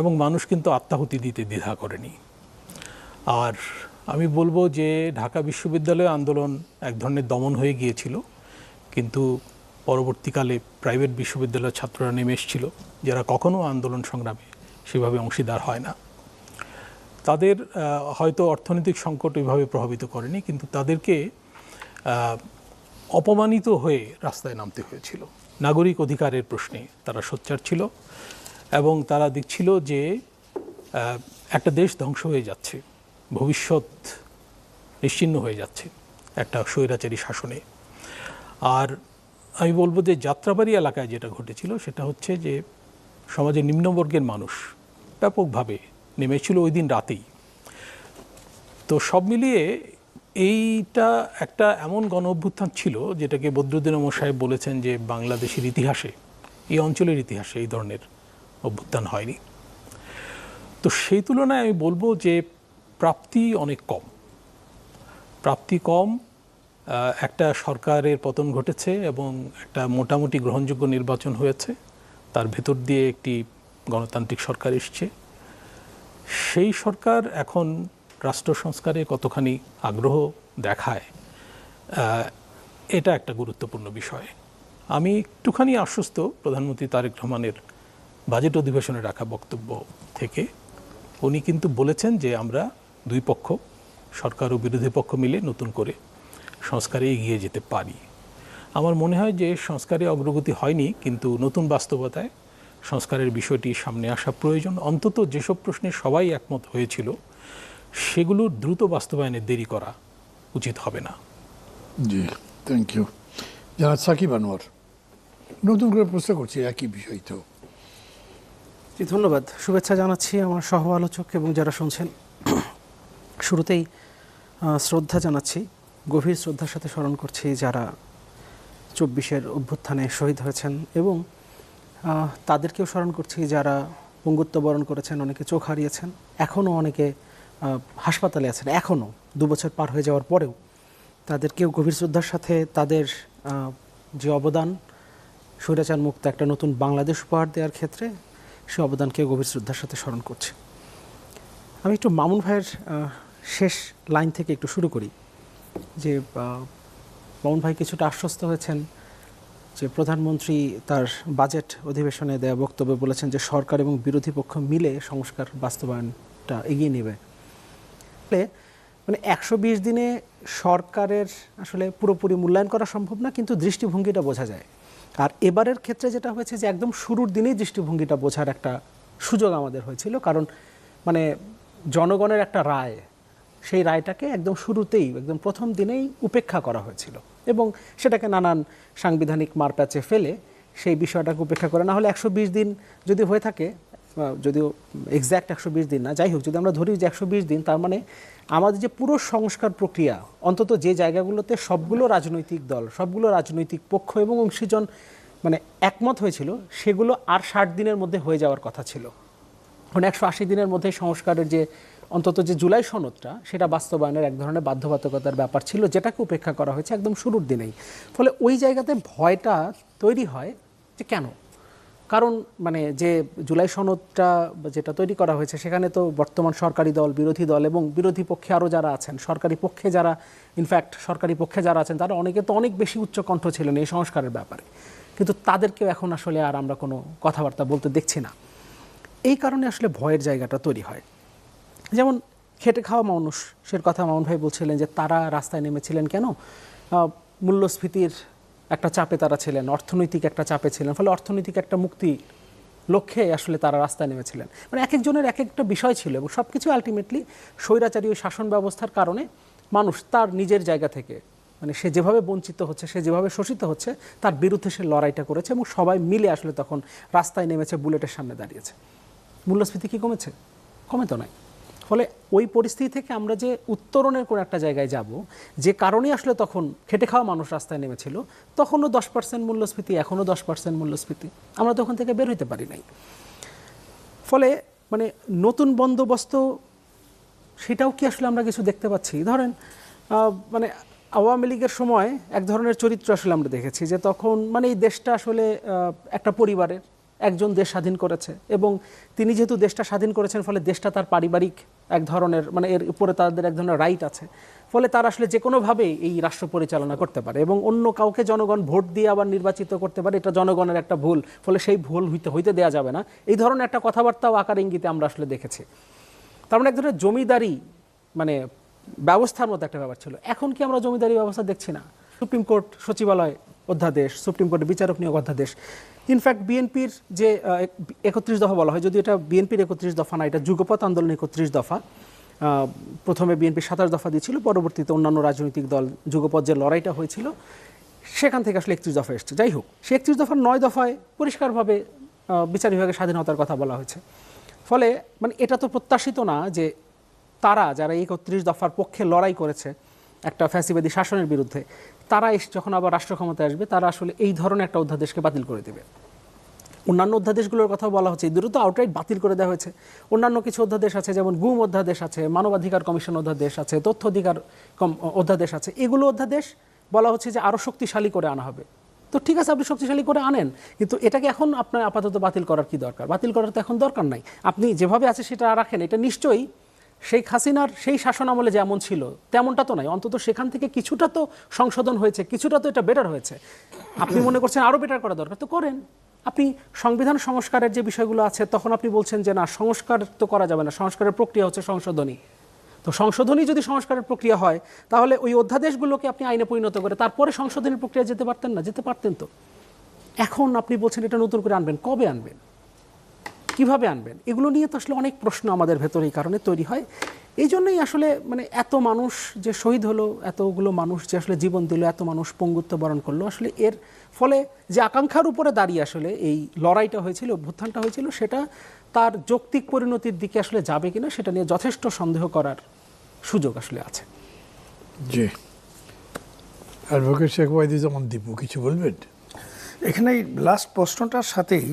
Speaker 4: এবং মানুষ কিন্তু আত্মাহুতি দিতে দ্বিধা করেনি। আর আমি বলবো যে ঢাকা বিশ্ববিদ্যালয় আন্দোলন এক ধরনের দমন হয়ে গিয়েছিল, কিন্তু পরবর্তীকালে প্রাইভেট বিশ্ববিদ্যালয়ের ছাত্ররা নেমে এসেছিল, যারা কখনো আন্দোলন সংগ্রামে সেভাবে অংশীদার হয় না। তাদের হয়তো অর্থনৈতিক সংকট ওইভাবে প্রভাবিত করেনি, কিন্তু তাদেরকে অপমানিত হয়ে রাস্তায় নামতে হয়েছিল। নাগরিক অধিকারের প্রশ্নে তারা সোচ্চার ছিল, এবং তারা দেখছিল যে একটা দেশ ধ্বংস হয়ে যাচ্ছে, ভবিষ্যৎ নিশ্চিহ্ন হয়ে যাচ্ছে একটা স্বৈরাচারী শাসনে। আর আমি বলবো যে যাত্রাবাড়ি এলাকায় যেটা ঘটেছিল সেটা হচ্ছে যে সমাজের নিম্নবর্গের মানুষ ব্যাপকভাবে নেমেছিল ওই দিন রাতেই। তো সব মিলিয়ে এইটা একটা এমন গণ অভ্যুত্থান ছিল যেটাকে বদরুদ্দীন ওমর সাহেব বলেছেন যে বাংলাদেশের ইতিহাসে, এই অঞ্চলের ইতিহাসে এই ধরনের অভ্যুত্থান হয়নি। তো সেই তুলনায় আমি বলবো যে প্রাপ্তি অনেক কম, প্রাপ্তি কম। একটা সরকারের পতন ঘটেছে এবং একটা মোটামুটি গ্রহণযোগ্য নির্বাচন হয়েছে, তার ভেতর দিয়ে একটি গণতান্ত্রিক সরকার এসছে। সেই সরকার এখন রাষ্ট্র সংস্কারে কতখানি আগ্রহ দেখায়, এটা একটা গুরুত্বপূর্ণ বিষয়। আমি একটুখানি আশ্বস্ত প্রধানমন্ত্রী তারেক রহমানের বাজেট অধিবেশনে রাখা বক্তব্য থেকে। উনি কিন্তু বলেছেন যে আমরা দুই পক্ষ, সরকার ও বিরোধী পক্ষ মিলে নতুন করে সংস্কারে এগিয়ে যেতে পারি। আমার মনে হয় যে সংস্কারে অগ্রগতি হয়নি, কিন্তু নতুন বাস্তবতায় সংস্কারের বিষয়টি সামনে আসা প্রয়োজন। অন্তত যেসব প্রশ্নে সবাই একমত হয়েছিল সেগুলোর দ্রুত বাস্তবায়নে দেরি করা উচিত হবে না।
Speaker 5: জি, থ্যাংক ইউ। জানাত সাকিব আনোয়ার, নতুন করে প্রশ্ন করছি একই বিষয় তো।
Speaker 6: জি, ধন্যবাদ। শুভেচ্ছা জানাচ্ছি আমার সহ আলোচক এবং যারা শুনছেন। শুরুতেই শ্রদ্ধা জানাচ্ছি, গভীর শ্রদ্ধার সাথে স্মরণ করছি যারা 24-এর অভ্যুত্থানে শহীদ হয়েছেন, এবং তাদেরকেও স্মরণ করছি যারা পঙ্গুত্ব বরণ করেছেন, অনেকে চোখ হারিয়েছেন, এখনও অনেকে হাসপাতালে আছেন এখনও 2 বছর পার হয়ে যাওয়ার পরেও, তাদেরকেও গভীর শ্রদ্ধার সাথে তাদের যে অবদান স্বৈরাচার মুক্ত একটা নতুন বাংলাদেশ উপহার দেওয়ার ক্ষেত্রে সে অবদানকে গভীর শ্রদ্ধার সাথে স্মরণ করছি। আমি একটু মামুন ভাইয়ের শেষ লাইন থেকে একটু শুরু করি যে মামুন ভাই কিছুটা আশ্বস্ত হয়েছেন যে প্রধানমন্ত্রী তার বাজেট অধিবেশনে দেয়া বক্তব্যে বলেছেন যে সরকার এবং বিরোধী পক্ষ মিলে সংস্কার বাস্তবায়নটা এগিয়ে নেবে। মানে 120 দিনে সরকারের আসলে পুরোপুরি মূল্যায়ন করা সম্ভব না, কিন্তু দৃষ্টিভঙ্গিটা বোঝা যায়। আর এবারের ক্ষেত্রে যেটা হয়েছে যে একদম শুরুর দিনেই দৃষ্টিভঙ্গিটা বোঝার একটা সুযোগ আমাদের হয়েছিল, কারণ মানে জনগণের একটা রায়, সেই রায়টাকে একদম শুরুতেই একদম প্রথম দিনেই উপেক্ষা করা হয়েছিল এবং সেটাকে নানান সাংবিধানিক মারপ্যাচে ফেলে সেই বিষয়টাকে উপেক্ষা করে, না হলে 120 দিন যদি হয়ে থাকে, যদিও এক্স্যাক্ট 120 দিন না, যাই হোক, যদি আমরা ধরি যে 120 দিন, তার মানে আমাদের যে পুরো সংস্কার প্রক্রিয়া অন্তত যে জায়গাগুলোতে সবগুলো রাজনৈতিক দল, সবগুলো রাজনৈতিক পক্ষ এবং অংশীজন মানে একমত হয়েছিল, সেগুলো আর 60 দিনের মধ্যে হয়ে যাওয়ার কথা ছিল। মানে 180 দিনের মধ্যে সংস্কারের যে অন্তত যে জুলাই সনদটা, সেটা বাস্তবায়নের এক ধরনের বাধ্যবাধকতার ব্যাপার ছিল, যেটাকে উপেক্ষা করা হয়েছে একদম শুরুর দিনেই। ফলে ওই জায়গাতে ভয়টা তৈরি হয় যে কেন, কারণ মানে যে জুলাই সনদটা যেটা তৈরি করা হয়েছে সেখানে তো বর্তমান সরকারি দল, বিরোধী দল এবং বিরোধী পক্ষে আরও যারা আছেন, সরকারি পক্ষে যারা, ইনফ্যাক্ট সরকারি পক্ষে যারা আছেন তারা অনেকে তো অনেক বেশি উচ্চকণ্ঠ ছিলেন এই সংস্কারের ব্যাপারে, কিন্তু তাদেরকেও এখন আসলে আর আমরা কোনো কথাবার্তা বলতে দেখছি না। এই কারণে আসলে ভয়ের জায়গাটা তৈরি হয়। যেমন খেটে খাওয়া মানুষের কথা মামুন ভাই বলছিলেন যে তারা রাস্তায় নেমেছিলেন কেন, মূল্যস্ফীতির একটা চাপে তারা ছিলেন, অর্থনৈতিক একটা চাপে ছিলেন, ফলে অর্থনৈতিক একটা মুক্তি লক্ষ্যে আসলে তারা রাস্তায় নেমেছিলেন। মানে এক একজনের এক একটা বিষয় ছিল এবং সব কিছু আলটিমেটলি স্বৈরাচারী ওই শাসন ব্যবস্থার কারণে মানুষ তার নিজের জায়গা থেকে, মানে সে যেভাবে বঞ্চিত হচ্ছে, সে যেভাবে শোষিত হচ্ছে, তার বিরুদ্ধে সে লড়াইটা করেছে এবং সবাই মিলে আসলে তখন রাস্তায় নেমেছে, বুলেটের সামনে দাঁড়িয়েছে। মূল্যস্ফীতি কি কমেছে? কমে তো নয়। ফলে ওই পরিস্থিতি থেকে আমরা যে উত্তরণের কোনো একটা জায়গায় যাব, যে কারণে আসলে তখন খেটে খাওয়া মানুষ রাস্তায় নেমেছিল, তখনও 10% মূল্যস্ফীতি, এখনও 10% মূল্যস্ফীতি, আমরা তখন থেকে বের হইতে পারি নাই। ফলে মানে নতুন বন্দোবস্ত সেটাও কি আসলে আমরা কিছু দেখতে পাচ্ছি? ধরেন মানে আওয়ামী লীগের সময় এক ধরনের চরিত্র আসলে আমরা দেখেছি যে তখন মানে এই দেশটা আসলে একটা পরিবারের একজন দেশ স্বাধীন করেছে এবং তিনি যেহেতু দেশটা স্বাধীন করেছেন, ফলে দেশটা তার পারিবারিক এক ধরনের, মানে এর উপরে তাদের এক ধরনের রাইট আছে, ফলে তারা আসলে যে কোনোভাবেই এই রাষ্ট্র পরিচালনা করতে পারে এবং অন্য কাউকে জনগণ ভোট দিয়ে আবার নির্বাচিত করতে পারে, এটা জনগণের একটা ভুল, ফলে সেই ভুল হইতে দেওয়া যাবে না, এই ধরনের একটা কথাবার্তাও আকার ইঙ্গিতে আমরা আসলে দেখেছি। তার মানে এক ধরনের জমিদারি মানে ব্যবস্থার মতো একটা ব্যাপার ছিল। এখন কি আমরা জমিদারি ব্যবস্থা দেখছি না? সুপ্রিম কোর্ট সচিবালয় অধ্যাদেশ, সুপ্রিম কোর্টের বিচারক নিয়োগ অধ্যাদেশ, ইনফ্যাক্ট বিএনপির যে 31 দফা বলা হয়, যদি এটা বিএনপির 31 দফা না, এটা যুগপৎ আন্দোলন 31 দফা। প্রথমে বিএনপি 27 দফা দিয়েছিল, পরবর্তীতে অন্যান্য রাজনৈতিক দল যুগপৎ যে লড়াইটা হয়েছিল সেখান থেকে আসলে 31 দফা এসছে। যাই হোক, সে 31 দফার 9 দফায় পরিষ্কারভাবে বিচার বিভাগের স্বাধীনতার কথা বলা হয়েছে। ফলে মানে এটা তো প্রত্যাশিত না যে তারা যারা 31 দফার পক্ষে লড়াই করেছে একটা ফ্যাসিবাদী শাসনের বিরুদ্ধে, তারা যখন আবার রাষ্ট্র ক্ষমতায় আসবে, তারা আসলে এই ধরনের একটা অধ্যাদেশকে বাতিল করে দেবে। অন্যান্য অধ্যাদেশগুলোর কথা বলা হচ্ছে, এদেরও তো আউটরাইট বাতিল করে দেওয়া হয়েছে। অন্যান্য কিছু অধ্যাদেশ আছে, যেমন গুম অধ্যাদেশ আছে, মানবাধিকার কমিশন অধ্যাদেশ আছে, তথ্য অধিকার অধ্যাদেশ আছে, এগুলো অধ্যাদেশ বলা হচ্ছে যে আরও শক্তিশালী করে আনা হবে। তো ঠিক আছে, আপনি শক্তিশালী করে আনেন, কিন্তু এটাকে এখন আপনার আপাতত বাতিল করার কি দরকার? বাতিল করার তো এখন দরকার নাই, আপনি যেভাবে আছে সেটা রাখেন। এটা নিশ্চয়ই শেখ হাসিনার সেই শাসন আমলে যেমন ছিল তেমনটা তো নাই, অন্তত সেখান থেকে কিছুটা তো সংশোধন হয়েছে, কিছুটা তো এটা বেটার হয়েছে। আপনি মনে করছেন আরও বেটার করা দরকার, তো করেন। আপনি সংবিধান সংস্কারের যে বিষয়গুলো আছে, তখন আপনি বলছেন যে না, সংস্কার তো করা যাবে না, সংস্কারের প্রক্রিয়া হচ্ছে সংশোধনী। তো সংশোধনী যদি সংস্কারের প্রক্রিয়া হয়, তাহলে ওই অধ্যাদেশগুলোকে আপনি আইনে পরিণত করে তারপরে সংশোধনী প্রক্রিয়া যেতে পারতেন না? যেতে পারতেন তো। এখন আপনি বলছেন এটা নতুন করে আনবেন, কবে আনবেন, কিভাবে আনবেন? এগুলো নিয়ে তো আসলে অনেক প্রশ্ন আমাদের ভেতরে এই কারণে তৈরি হয়। এই জন্যই আসলে মানে এত মানুষ যে শহীদ হলো, এতগুলো মানুষ যে আসলে জীবন দিল, এত মানুষ পঙ্গুত্ব বরণ করলো, আসলে এর ফলে যে আকাঙ্ক্ষার উপরে দাঁড়িয়ে আসলে এই লড়াইটা হয়েছিল, অভ্যুত্থানটা হয়েছিল, সেটা তার যৌক্তিক পরিণতির দিকে আসলে যাবে কিনা, সেটা নিয়ে যথেষ্ট সন্দেহ করার সুযোগ আসলে আছে।
Speaker 5: জি, অ্যাডভোকেট শেখ ওয়াহিদুজ্জামান দীপু, কিছু বলবেন?
Speaker 7: এখানে লাস্ট প্রশ্নটার সাথেই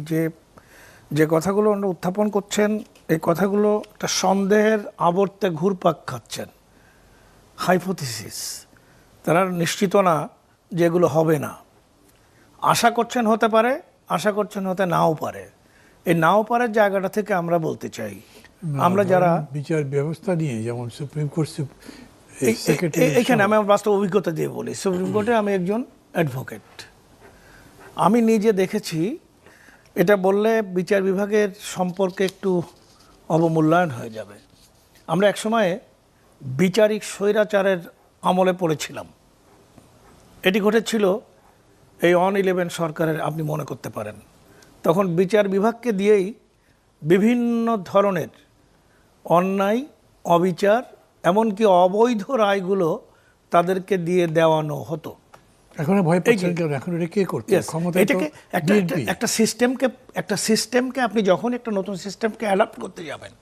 Speaker 7: যে কথাগুলো আমরা উত্থাপন করছেন এই কথাগুলো একটা সন্দেহের আবর্তে ঘুরপাক খাচ্ছেন, হাইপোথিসিস। তারা নিশ্চিত না যে এগুলো হবে না। আশা করছেন হতে পারে, আশা করছেন হতে নাও পারে। এই নাও পারের জায়গাটা থেকে আমরা বলতে চাই, আমরা যারা
Speaker 5: বিচার ব্যবস্থা নিয়ে যেমন সুপ্রিম কোর্ট
Speaker 7: এখানে আমি আমার বাস্তব অভিজ্ঞতা দিয়ে বলি, সুপ্রিম কোর্টে আমি একজন অ্যাডভোকেট। আমি নিজে দেখেছি, এটা বললে বিচার বিভাগের সম্পর্কে একটু অবমূল্যায়ন হয়ে যাবে। আমরা একসময়ে বিচারিক স্বৈরাচারের আমলে পড়েছিলাম। এটি ঘটেছিল এই 1-11 সরকারের, আপনি মনে করতে পারেন। তখন বিচার বিভাগকে দিয়েই বিভিন্ন ধরনের অন্যায়, অবিচার, এমনকি অবৈধ রায়গুলো তাদেরকে দিয়ে দেওয়ানো হতো।
Speaker 5: এখন ভয় পাচ্ছেন কেন? এখন এটা কে করতে ক্ষমতা?
Speaker 7: এটাকে একটা সিস্টেমকে আপনি যখন একটা নতুন সিস্টেমকে অ্যাডাপ্ট করতে যাবেন,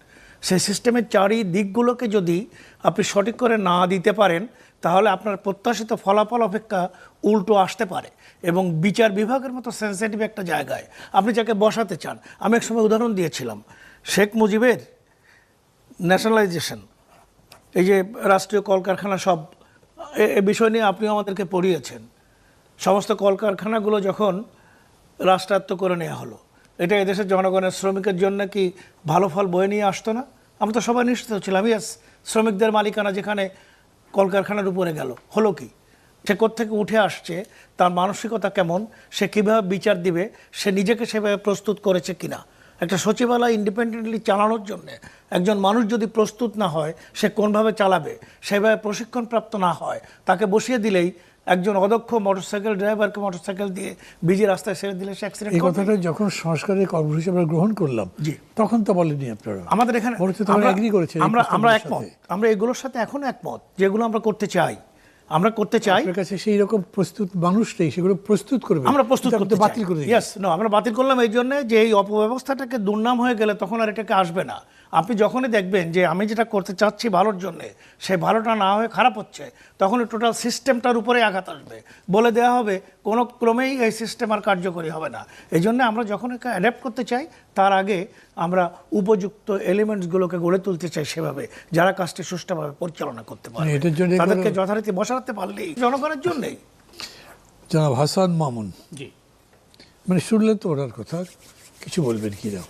Speaker 7: সেই সিস্টেমের চারিদিকগুলোকে যদি আপনি সঠিক করে না দিতে পারেন, তাহলে আপনার প্রত্যাশিত ফলাফল অপেক্ষা উল্টো আসতে পারে। এবং বিচার বিভাগের মতো সেন্সিটিভ একটা জায়গায় আপনি যাকে বসাতে চান, আমি এক সময় উদাহরণ দিয়েছিলাম শেখ মুজিবের ন্যাশনালাইজেশন, এই যে রাষ্ট্রীয় কলকারখানা সব, এ বিষয় নিয়ে আপনিও আমাদেরকে পড়িয়েছেন। সমস্ত কলকারখানাগুলো যখন রাষ্ট্রায়ত্ত করে নেওয়া হলো, এটা এদেশের জনগণের শ্রমিকের জন্য কি ভালো ফল বয়ে নিয়ে আসতো না? আমরা তো সবাই নিশ্চিত ছিলাম, ইয়াস, শ্রমিকদের মালিকানা যেখানে কলকারখানার উপরে গেল, হলো কি? সে কোত্থেকে উঠে আসছে, তার মানসিকতা কেমন, সে কীভাবে বিচার দিবে, সে নিজেকে সেভাবে প্রস্তুত করেছে কিনা। একটা সচিবালয় ইন্ডিপেন্ডেন্টলি চালানোর জন্য একজন মানুষ যদি প্রস্তুত না হয়, সে কোনভাবে চালাবে, সেভাবে প্রশিক্ষণপ্রাপ্ত না হয়, তাকে বসিয়ে দিলেই একজন অদক্ষ মোটরসাইকেল ড্রাইভারকে মোটরসাইকেল দিয়ে বিজি রাস্তায় ছেড়ে দিলে সে অ্যাক্সিডেন্ট
Speaker 5: এই
Speaker 7: করবে।
Speaker 5: কথাটা যখন সংস্কারের কর্মসূচি আমরা গ্রহণ করলাম,
Speaker 7: জি,
Speaker 5: তখন তো বলেনি আপনারা।
Speaker 7: আমাদের এখানে আমরা একমত, আমরা এগুলোর সাথে এখনো একমত, যেগুলো আমরা করতে চাই, আমরা করতে চাই।
Speaker 5: আপনার কাছে সেই রকম প্রস্তুত মানুষ নেই, সেগুলো প্রস্তুত করবে,
Speaker 7: আমরা প্রস্তুত করতে
Speaker 5: বাতিল করে দিই।
Speaker 7: ইয়েস, নো, আমরা বাতিল করলাম এই জন্য যে এই অপব্যবস্থাটাকে দুর্নাম হয়ে গেলে তখন আর এটাকে আসবে না। আপনি যখনই দেখবেন যে আমি যেটা করতে চাচ্ছি ভালোর জন্যে, সেই ভালোটা না হয়ে খারাপ হচ্ছে, তখন টোটাল সিস্টেমটার উপরে আঘাত আসবে, বলে দেওয়া হবে কোনো ক্রমেই এই সিস্টেম আর কার্যকরী হবে না। এই জন্য আমরা যখন একে অ্যাডাপ্ট করতে চাই, তার আগে আমরা উপযুক্ত এলিমেন্টসগুলোকে গড়ে তুলতে চাই সেভাবে, যারা কাজটি সুষ্ঠুভাবে পরিচালনা করতে পারে।
Speaker 5: এটার জন্য
Speaker 7: তাদেরকে যথারীতি বসাতে পারলেই জনগণের জন্যই।
Speaker 5: জনাব হাসান মামুন,
Speaker 4: জি,
Speaker 5: মানে শুনলেন তো ওনার কথা, কিছু বলবেন কি না?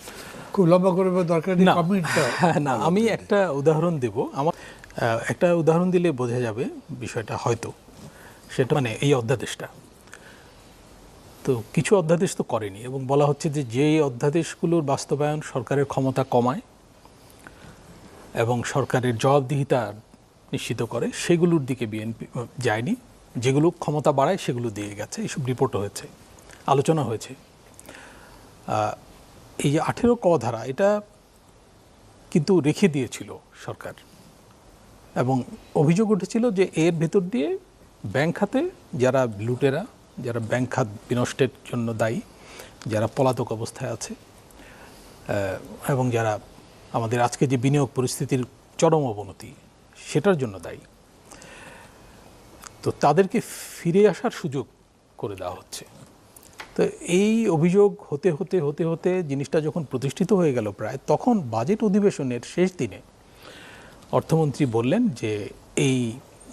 Speaker 5: খুব লম্বা করবে দরকার নেই,
Speaker 4: না,
Speaker 5: কমেন্টটা।
Speaker 4: না, আমি একটা উদাহরণ দেব। আমার একটা উদাহরণ দিলে বোঝা যাবে বিষয়টা হয়তো। সেটা মানে এই অধ্যাদেশটা তো কিছু অধ্যাদেশ তো করেনি, এবং বলা হচ্ছে যে যেই অধ্যাদেশগুলোর বাস্তবায়ন সরকারের ক্ষমতা কমায় এবং সরকারের জবাবদিহিতা নিশ্চিত করে, সেগুলোর দিকে বিএনপি যায়নি। যেগুলো ক্ষমতা বাড়ায় সেগুলো দিয়ে গেছে। এইসব রিপোর্টও হয়েছে, আলোচনা হয়েছে। এই যে 18 ক ধারা, এটা কিন্তু রেখে দিয়েছিল সরকার, এবং অভিযোগ উঠেছিল যে এর ভেতর দিয়ে ব্যাংক খাতে যারা লুটেরা, যারা ব্যাংক খাত বিনষ্টের জন্য দায়ী, যারা পলাতক অবস্থায় আছে, এবং যারা আমাদের আজকে যে বিনিয়োগ পরিস্থিতির চরম অবনতি সেটার জন্য দায়ী, তো তাদেরকে ফিরে আসার সুযোগ করে দেওয়া হচ্ছে। তো এই অভিযোগ হতে হতে হতে হতে জিনিসটা যখন প্রতিষ্ঠিত হয়ে গেল প্রায়, তখন বাজেট অধিবেশনের শেষ দিনে অর্থমন্ত্রী বললেন যে এই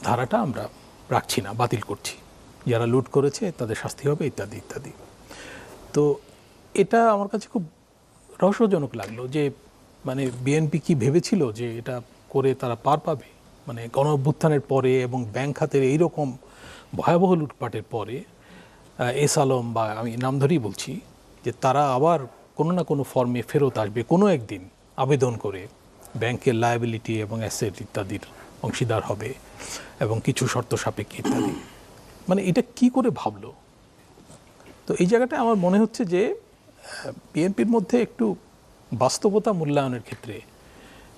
Speaker 4: ধারাটা আমরা রাখছি না, বাতিল করছি, যারা লুট করেছে তাদের শাস্তি হবে, ইত্যাদি ইত্যাদি। তো এটা আমার কাছে খুব রহস্যজনক লাগলো যে মানে বিএনপি কি ভেবেছিল যে এটা করে তারা পার পাবে? মানে গণ অভ্যুত্থানের পরে এবং ব্যাংক খাতের এইরকম ভয়াবহ লুটপাটের পরে এস আলম, বা আমি নাম ধরেই বলছি, যে তারা আবার কোনো না কোনো ফর্মে ফেরত আসবে কোনো একদিন আবেদন করে, ব্যাংকের লায়াবিলিটি এবং অ্যাসেট ইত্যাদির অংশীদার হবে এবং কিছু শর্ত সাপেক্ষে ইত্যাদি। মানে এটা কি করে ভাবলো? তো এই জায়গাটা আমার মনে হচ্ছে যে বিএনপির মধ্যে একটু বাস্তবতা মূল্যায়নের ক্ষেত্রে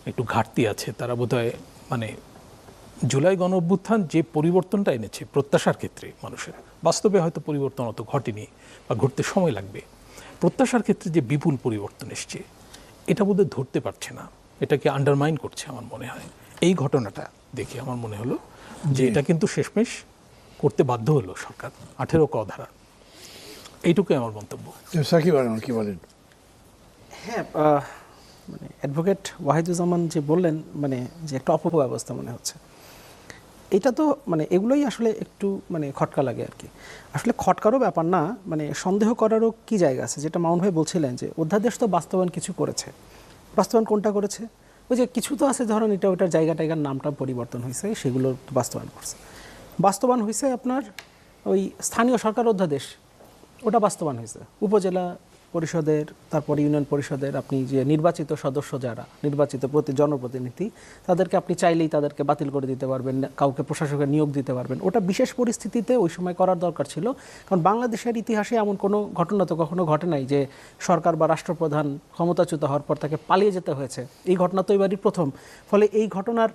Speaker 4: একটু ঘাটতি আছে। তারা বোধহয় মানে জুলাই গণ অভ্যুত্থান যে পরিবর্তনটা এনেছে প্রত্যাশার ক্ষেত্রে মানুষের, বাস্তবে হয়তো পরিবর্তন অত ঘটেনি বা ঘটতে সময় লাগবে, প্রত্যাশার ক্ষেত্রে যে বিপুল পরিবর্তন এসছে এটা বোধহয় ধরতে পারছে না, এটাকে আন্ডারমাইন করছে আমার মনে হয়। এই ঘটনাটা দেখে আমার মনে হলো যে এটা কিন্তু শেষমেশ করতে বাধ্য হলো সরকার, 18 ক ধারা। এইটুকুই আমার মন্তব্য।
Speaker 5: সাকিব আনোয়ার কি বলেন?
Speaker 6: হ্যাঁ, মানে অ্যাডভোকেট ওয়াহিদুজ্জামান যে বললেন মানে যে একটা অপব্যবস্থা মনে হচ্ছে, এটা তো মানে এগুলোই আসলে একটু মানে খটকা লাগে আর কি। আসলে খটকারও ব্যাপার না, মানে সন্দেহ করারও কি জায়গা আছে। যেটা মামুন ভাই বলছিলেন যে অধ্যাদেশ তো বাস্তবায়ন কিছু করেছে, বাস্তবায়ন কোনটা করেছে? ওই যে কিছু তো আছে ধরেন এটা ওটার জায়গা টাইগার নামটা পরিবর্তন হয়েছে, সেগুলো বাস্তবায়ন করছে। বাস্তবায়ন হয়েছে আপনার ওই স্থানীয় সরকার অধ্যাদেশ, ওটা বাস্তবায়ন হয়েছে। উপজেলা পরিষদের, তারপর ইউনিয়ন পরিষদের আপনি যে নির্বাচিত সদস্য যারা নির্বাচিত জনপ্রতিনিধি, তাদেরকে আপনি চাইলেই তাদেরকে বাতিল করে দিতে পারবেন, কাউকে প্রশাসকের নিয়োগ দিতে পারবেন। ওটা বিশেষ পরিস্থিতিতে ওই সময় করার দরকার ছিল, কারণ বাংলাদেশের ইতিহাসে এমন কোনো ঘটনা তো কখনো ঘটে নাই যে সরকার বা রাষ্ট্রপ্রধান ক্ষমতাচ্যুত হওয়ার পর তাকে পালিয়ে যেতে হয়েছে। এই ঘটনা তো এবারই প্রথম। ফলে এই ঘটনার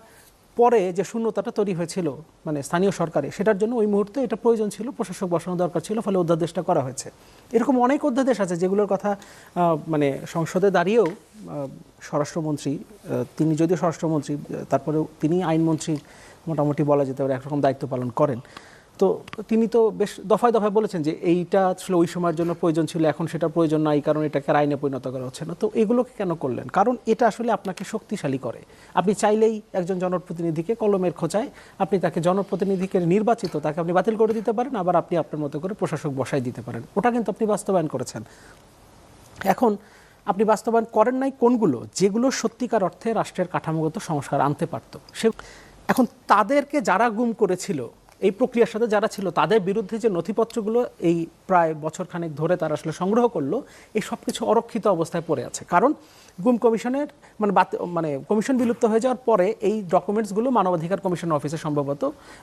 Speaker 6: পরে যে শূন্যতাটা তৈরি হয়েছিল মানে স্থানীয় সরকারে, সেটার জন্য ওই মুহূর্তে এটা প্রয়োজন ছিল, প্রশাসক বসানো দরকার ছিল, ফলে অধ্যাদেশটা করা হয়েছে। এরকম অনেক অধ্যাদেশ আছে যেগুলোর কথা মানে সংসদে দাঁড়িয়েও স্বরাষ্ট্রমন্ত্রী, তিনি যদিও স্বরাষ্ট্রমন্ত্রী, তারপরেও তিনি আইনমন্ত্রী মোটামুটি বলা যেতে পারে একরকম দায়িত্ব পালন করেন। তো তিনি তো বেশ দফায় দফায় বলেছেন যে এইটা আসলে ওই সময়ের জন্য প্রয়োজন ছিল, এখন সেটা প্রয়োজন নাই, কারণ এটাকে আইনে পরিণত করা হচ্ছে না। তো এগুলোকে কেন করলেন? কারণ এটা আসলে আপনাকে শক্তিশালী করে। আপনি চাইলেই একজন জনপ্রতিনিধিকে কলমের খোঁচায় আপনি তাকে জনপ্রতিনিধিকে নির্বাচিত তাকে আপনি বাতিল করে দিতে পারেন, আবার আপনি আপনার মতো করে প্রশাসক বসাই দিতে পারেন। ওটা কিন্তু আপনি বাস্তবায়ন করেছেন। এখন আপনি বাস্তবায়ন করেন নাই কোনগুলো? যেগুলো সত্যিকার অর্থে রাষ্ট্রের কাঠামোগত সংস্কার আনতে পারত। সে এখন তাদেরকে যারা গুম করেছিল, এই প্রক্রিয়ার সাথে যারা ছিল, তাদের বিরুদ্ধে যে নথিপত্রগুলো এই প্রায় বছরখানেক ধরে তারা আসলে সংগ্রহ করলো, এই সব কিছু অরক্ষিত অবস্থায় পড়ে আছে। কারণ গুম কমিশনের মানে কমিশন বিলুপ্ত হয়ে যাওয়ার পরে এই ডকুমেন্টসগুলো মানবাধিকার কমিশন অফিসে সম্ভবত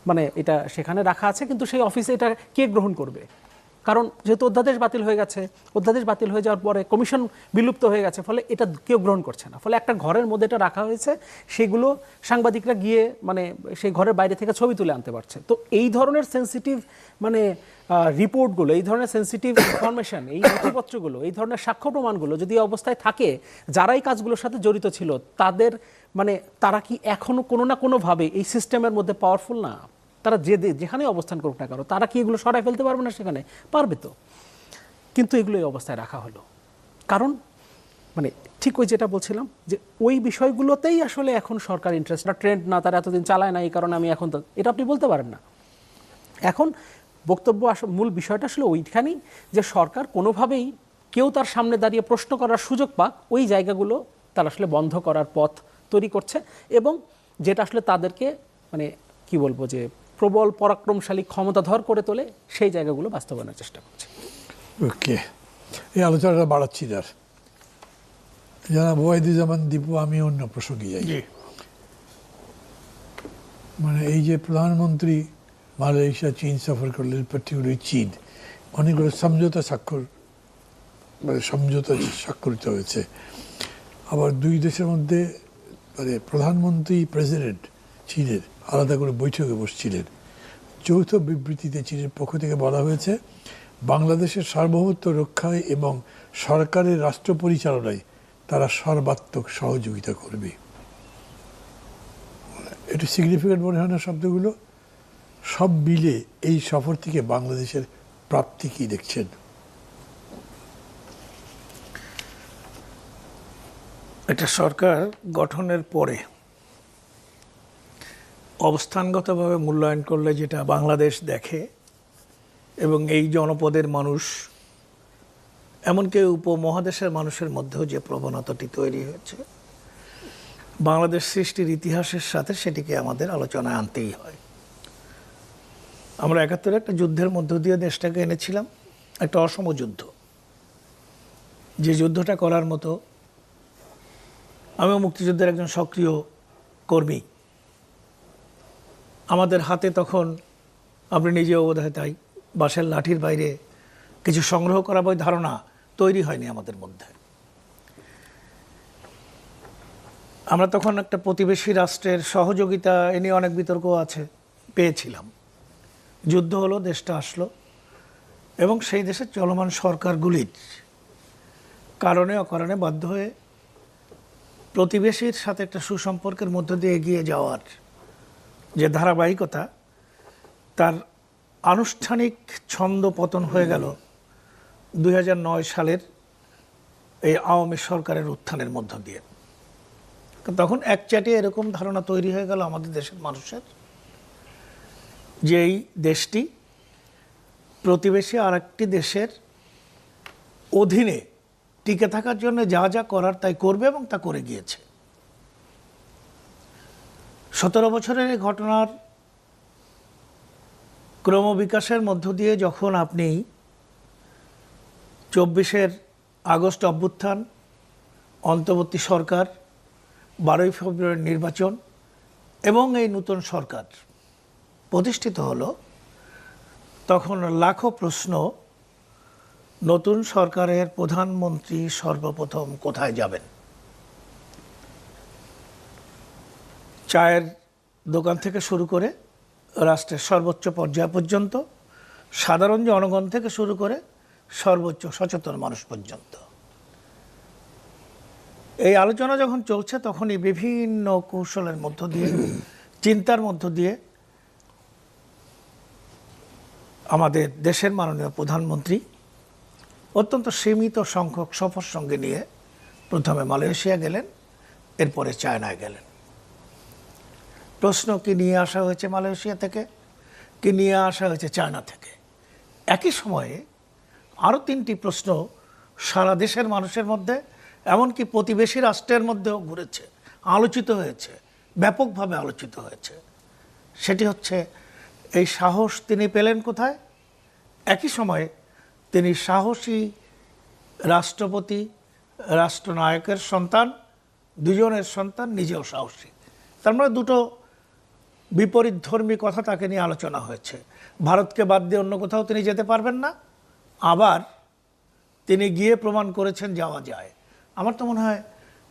Speaker 6: মানে এটা সেখানে রাখা আছে, কিন্তু সেই অফিসে এটা কে গ্রহণ করবে? কারণ যেহেতু অধ্যাদেশ বাতিল হয়ে গেছে, অধ্যাদেশ বাতিল হয়ে যাওয়ার পরে কমিশন বিলুপ্ত হয়ে গেছে, ফলে এটা কেউ গ্রহণ করছে না। ফলে একটা ঘরের মধ্যে এটা রাখা হয়েছে, সেগুলো সাংবাদিকরা গিয়ে মানে সেই ঘরের বাইরে থেকে ছবি তুলে আনতে পারছে। তো এই ধরনের সেন্সিটিভ মানে রিপোর্টগুলো, এই ধরনের সেন্সিটিভ ইনফরমেশন, এই নথিপত্রগুলো, এই ধরনের সাক্ষ্য প্রমাণগুলো যদি অবস্থায় থাকে, যারা এই কাজগুলোর সাথে জড়িত ছিল তাদের মানে তারা কি এখনো কোনো না কোনোভাবে এই সিস্টেমের মধ্যে পাওয়ারফুল না? তারা যেখানে অবস্থান করুক না কারো, তারা কি এগুলো সরাই ফেলতে পারবে না? সেখানে পারবে তো। কিন্তু এগুলো এই অবস্থায় রাখা হলো কারণ মানে ঠিক ওই যেটা বলছিলাম যে ওই বিষয়গুলোতেই আসলে এখন সরকার ইন্টারেস্ট, ট্রেন্ড না, তারা এতদিন চালায় না, এই কারণে আমি এখন এটা আপনি বলতে পারেন না। এখন বক্তব্য মূল বিষয়টা আসলে ওইখানেই যে সরকার কোনোভাবেই কেউ তার সামনে দাঁড়িয়ে প্রশ্ন করার সুযোগ পাক, ওই জায়গাগুলো তারা আসলে বন্ধ করার পথ তৈরি করছে, এবং যেটা আসলে তাদেরকে মানে কি বলবো যে প্রবল পরাক্রমশালী ক্ষমতাধর করে তোলে, সেই জায়গাগুলো বাস্তবায়নের চেষ্টা করছে।
Speaker 5: ওকে, এই আলোচনাটা বাড়াচ্ছি যার যারা ওয়াহিদুজ্জামান দীপু, আমি অন্য প্রসঙ্গে যাই। মানে এই যে প্রধানমন্ত্রী মালয়েশিয়া চীন সফর করলেন, পার্টিকুলারলি চীন, অনেকগুলো সমঝোতা স্বাক্ষরিত হয়েছে। আবার দুই দেশের মধ্যে মানে প্রধানমন্ত্রী প্রেসিডেন্ট চীনের আলাদা করে বৈঠকে বসছিলেন। যৌথ বিবৃতিতে চীনের পক্ষ থেকে বলা হয়েছে বাংলাদেশের সার্বভৌমত্ব রক্ষায় এবং সরকারের রাষ্ট্র পরিচালনায় তারা সর্বাত্মক সহযোগিতা করবে। একটু সিগনিফিকেন্ট মনে হয় না শব্দগুলো? সব মিলে এই সফর থেকে বাংলাদেশের প্রাপ্তি কি দেখছেন?
Speaker 7: এটা সরকার গঠনের পরে অবস্থানগতভাবে মূল্যায়ন করলে যেটা বাংলাদেশ দেখে, এবং এই জনপদের মানুষ এমনকি উপমহাদেশের মানুষের মধ্যেও যে প্রবণতাটি তৈরি হয়েছে, বাংলাদেশ সৃষ্টির ইতিহাসের সাথে সেটিকে আমাদের আলোচনায় আনতেই হয়। আমরা ৭১ একটা যুদ্ধের মধ্য দিয়ে দেশটাকে এনেছিলাম, একটা অসম যুদ্ধ, যে যুদ্ধটা করার মতো আমিও মুক্তিযুদ্ধের একজন সক্রিয় কর্মী। আমাদের হাতে তখন, আপনি নিজেও বোধহয় তাই, বাঁশের লাঠির বাইরে কিছু সংগ্রহ করা বই ধারণা তৈরি হয়নি আমাদের মধ্যে। আমরা তখন একটা প্রতিবেশী রাষ্ট্রের সহযোগিতা এ নিয়ে অনেক বিতর্ক আছে, পেয়েছিলাম। যুদ্ধ হলো, দেশটা আসলো, এবং সেই দেশের চলমান সরকারগুলির কারণে অকারণে বাধ্য হয়ে প্রতিবেশীর সাথে একটা সুসম্পর্কের মধ্য দিয়ে এগিয়ে যাওয়ার যে ধারাবাহিকতা, তার আনুষ্ঠানিক ছন্দ পতন হয়ে গেল ২০০৯ সালের এই আওয়ামী সরকারের উত্থানের মধ্য দিয়ে। তখন একচাটে এরকম ধারণা তৈরি হয়ে গেল আমাদের দেশের মানুষের যে এই দেশটি প্রতিবেশী আরেকটি দেশের অধীনে টিকে থাকার জন্য যা যা করার তাই করবে এবং তা করে গিয়েছে। 17 বছরের এই ঘটনার ক্রমবিকাশের মধ্য দিয়ে যখন আপনি 24 আগস্ট অভ্যুত্থান, অন্তর্বর্তী সরকার, 12 ফেব্রুয়ারি নির্বাচন এবং এই নতুন সরকার প্রতিষ্ঠিত হলো, তখন লাখো প্রশ্ন, নতুন সরকারের প্রধানমন্ত্রী সর্বপ্রথম কোথায় যাবেন? চায়ের দোকান থেকে শুরু করে রাষ্ট্রের সর্বোচ্চ পর্যায় পর্যন্ত, সাধারণ জনগণ থেকে শুরু করে সর্বোচ্চ সচেতন মানুষ পর্যন্ত এই আলোচনা যখন চলছে, তখনই বিভিন্ন কৌশলের মধ্য দিয়ে, চিন্তার মধ্য দিয়ে আমাদের দেশের মাননীয় প্রধানমন্ত্রী অত্যন্ত সীমিত সংখ্যক সফর সঙ্গে নিয়ে প্রথমে মালয়েশিয়া গেলেন, এরপরে চায়নায় গেলেন। প্রশ্ন, কি নিয়ে আসা হয়েছে মালয়েশিয়া থেকে, কি নিয়ে আসা হয়েছে চায়না থেকে? একই সময়ে আরও 3টি প্রশ্ন সারা দেশের মানুষের মধ্যে, এমনকি প্রতিবেশী রাষ্ট্রের মধ্যেও ঘুরেছে, আলোচিত হয়েছে, ব্যাপকভাবে আলোচিত হয়েছে। সেটি হচ্ছে, এই সাহস তিনি পেলেন কোথায়? একই সময়ে তিনি সাহসী রাষ্ট্রপতি, রাষ্ট্রনায়কের সন্তান, দুজনের সন্তান, নিজেও সাহসী। তার মানে দুটো বিপরীতধর্মী কথা তাকে নিয়ে আলোচনা হয়েছে। ভারতকে বাদ দিয়ে অন্য কোথাও তিনি যেতে পারবেন না, আবার তিনি গিয়ে প্রমাণ করেছেন যাওয়া যায়। আমার তো মনে হয়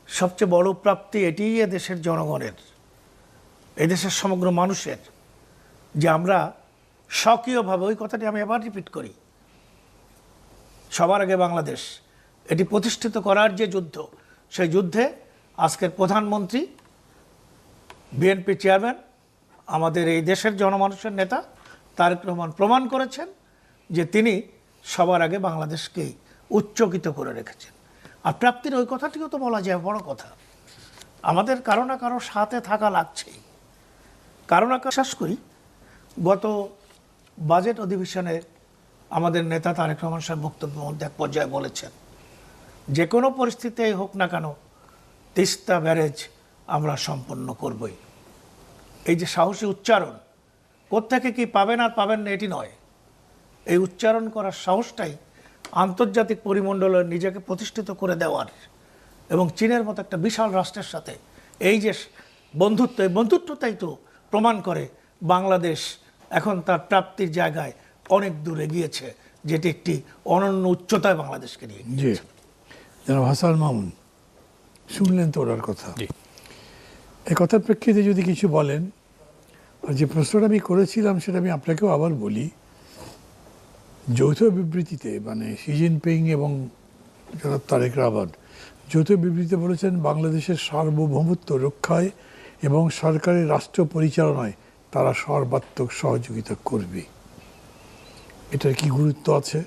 Speaker 7: সবচেয়ে বড় প্রাপ্তি এটিই এদেশের জনগণের, এদেশের সমগ্র মানুষের, যে আমরা স্বকীয়ভাবে, ওই কথাটি আমি আবার রিপিট করি, সবার আগে বাংলাদেশ, এটি প্রতিষ্ঠিত করার যে যুদ্ধ, সেই যুদ্ধে আজকের প্রধানমন্ত্রী, বিএনপি চেয়ারম্যান, আমাদের এই দেশের জনমানুষের নেতা তারেক রহমান প্রমাণ করেছেন যে তিনি সবার আগে বাংলাদেশকে উচ্চকিত করে রেখেছেন। আর প্রাপ্তির ওই কথাটিও তো বলা যায় বড় কথা। আমাদের কারো না কারো সাথে থাকা লাগছেই, কারো না কারো। বিশ্বাস করি গত বাজেট অধিবেশনে আমাদের নেতা তারেক রহমান সাহেব বক্তব্যের মধ্যে এক পর্যায়ে বলেছেন, যে কোনো পরিস্থিতিতেই হোক না কেন তিস্তা ব্যারেজ আমরা সম্পন্ন করবই। এই যে সাহসী উচ্চারণ, কোত্থেকে কি পাবেন আর পাবেন না এটি নয়, এই উচ্চারণ করার সাহসটাই আন্তর্জাতিক পরিমণ্ডলে নিজেকে প্রতিষ্ঠিত করে দেওয়ার, এবং চীনের মতো একটা বিশাল রাষ্ট্রের সাথে এই যে বন্ধুত্ব, এই বন্ধুত্বটাই তো প্রমাণ করে বাংলাদেশ এখন তার প্রাপ্তির জায়গায় অনেক দূরে গিয়েছে, যেটি একটি অনন্য উচ্চতায় বাংলাদেশকে নিয়ে গিয়েছে।
Speaker 5: জনাব হাসান মামুন, শুনলেন তো ওনার কথা। এই কথার প্রেক্ষিতে যদি কিছু বলেন, আর যে প্রশ্নটা আমি করেছিলাম সেটা আমি আপনাকেও আবার বলি। যৌথ বিবৃতিতে, মানে শি জিনপিং এবং জনাব তারেক রহমান যৌথ বিবৃতিতে বলেছেন, বাংলাদেশের সার্বভৌমত্ব রক্ষায় এবং সরকারের রাষ্ট্র পরিচালনায় তারা সর্বাত্মক সহযোগিতা করবে। এটার কি গুরুত্ব আছে?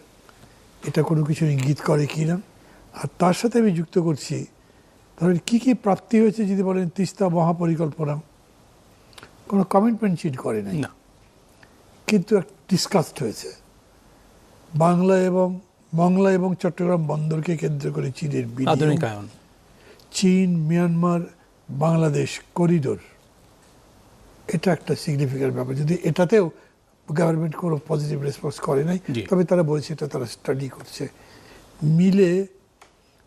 Speaker 5: এটা কোনো কিছু ইঙ্গিত করে কি না? আর তার সাথে আমি যুক্ত করছি, তাহলে কী কী প্রাপ্তি হয়েছে যদি বলেন। তিস্তা মহাপরিকল্পনা কোনো কমিটমেন্ট চিট করে নাই, কিন্তু ডিসকাসড হয়েছে। বাংলা এবং চট্টগ্রাম বন্দরকে কেন্দ্র করে চীনের
Speaker 4: আধুনিকায়ন,
Speaker 5: চীন মিয়ানমার বাংলাদেশ করিডোর, এটা একটা সিগনিফিক্যান্ট ব্যাপার। যদি এটাতেও গভর্নমেন্ট কোনো পজিটিভ রেসপন্স করে নাই, তবে তারা বলছে এটা তারা স্টাডি করছে। মিলে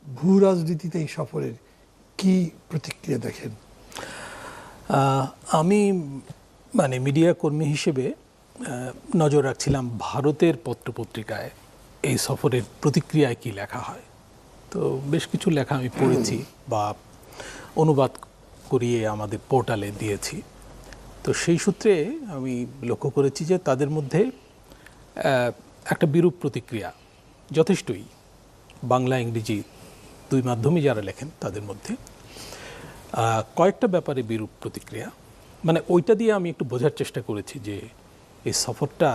Speaker 5: ভূ রাজনীতিতে এই সফরের কি প্রতিক্রিয়া দেখেন?
Speaker 4: আমি মানে মিডিয়া কর্মী হিসেবে নজর রাখছিলাম ভারতের পত্রপত্রিকায় এই সফরের প্রতিক্রিয়ায় কি লেখা হয়। তো বেশ কিছু লেখা আমি পড়েছি বা অনুবাদ করিয়ে আমাদের পোর্টালে দিয়েছি। তো সেই সূত্রে আমি লক্ষ্য করেছি যে তাদের মধ্যে একটা বিরূপ প্রতিক্রিয়া যথেষ্টই, বাংলা ইংরেজি দুই মাধ্যমে যারা লেখেন তাদের মধ্যে কয়েকটা ব্যাপারে বিরূপ প্রতিক্রিয়া। মানে ওইটা দিয়ে আমি একটু বোঝার চেষ্টা করেছি যে এই সফরটা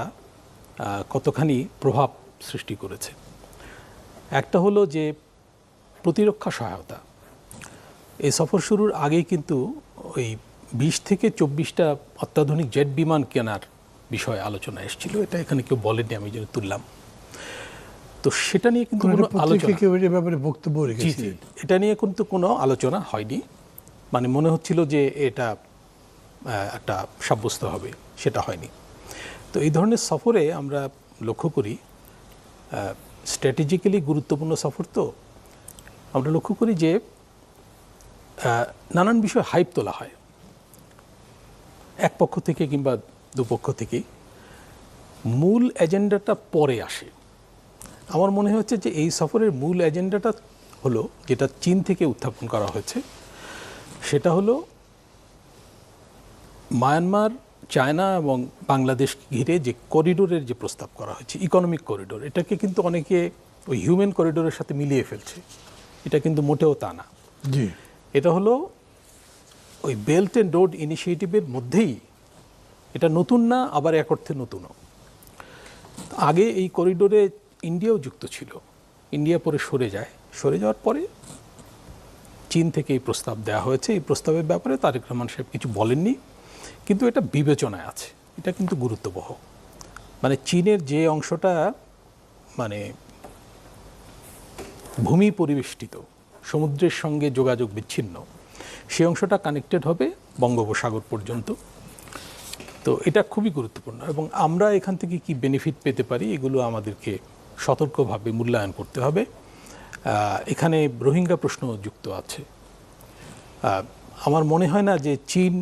Speaker 4: কতখানি প্রভাব সৃষ্টি করেছে। একটা হলো যে প্রতিরক্ষা সহায়তা। এই সফর শুরুর আগেই কিন্তু ওই 20 থেকে 24টা অত্যাধুনিক জেট বিমান কেনার বিষয়ে আলোচনা এসেছিল। এটা এখানে কেউ বলেনি, আমি যেন তুললাম। তো সেটা নিয়ে কিন্তু কোনো আলোচনা,
Speaker 5: কেউ এর ব্যাপারে বক্তব্য
Speaker 4: জি জি,
Speaker 5: রেখেছিলেন।
Speaker 4: এটা নিয়ে কিন্তু কোনো আলোচনা হয়নি। মানে মনে হচ্ছিল যে এটা একটা সাব্যস্ত হবে, সেটা হয়নি। তো এই ধরনের সফরে আমরা লক্ষ্য করি, স্ট্র্যাটেজিক্যালি গুরুত্বপূর্ণ সফর, তো আমরা লক্ষ্য করি যে নানান বিষয় হাইপ তোলা হয় এক পক্ষ থেকে কিংবা দুপক্ষ থেকেই, মূল এজেন্ডাটা পরে আসে। আমার মনে হচ্ছে যে এই সফরের মূল এজেন্ডাটা হলো, যেটা চীন থেকে উত্থাপন করা হয়েছে, সেটা হলো মায়ানমার, চায়না এবং বাংলাদেশ ঘিরে যে করিডোরের যে প্রস্তাব করা হয়েছে, ইকোনমিক করিডোর, এটাকে কিন্তু অনেকে ওই হিউম্যান করিডোরের সাথে মিলিয়ে ফেলছে। এটা কিন্তু মোটেও তা না।
Speaker 5: জি,
Speaker 4: এটা হলো ওই বেল্ট অ্যান্ড রোড ইনিশিয়েটিভের মধ্যেই, এটা নতুন না, আবার এক অর্থে নতুনও। আগে এই করিডোরে ইন্ডিয়াও যুক্ত ছিল, ইন্ডিয়া পরে সরে যায়, সরে যাওয়ার পরে চীন থেকে এই প্রস্তাব দেওয়া হয়েছে। এই প্রস্তাবের ব্যাপারে তারেক রহমান সাহেব কিছু বলেননি, কিন্তু এটা বিবেচনায় আছে, এটা কিন্তু গুরুত্ববহ। মানে চীনের যে অংশটা মানে ভূমি পরিবেষ্টিত, সমুদ্রের সঙ্গে যোগাযোগ বিচ্ছিন্ন, সেই অংশটা কানেক্টেড হবে বঙ্গোপসাগর পর্যন্ত। তো এটা খুবই গুরুত্বপূর্ণ, এবং আমরা এখান থেকে কি বেনিফিট পেতে পারি, এগুলো আমাদেরকে সতর্কভাবে মূল্যায়ন করতে হবে। এখানে রোহিঙ্গা প্রশ্ন যুক্ত আছে। আমার মনে হয় না যে চীন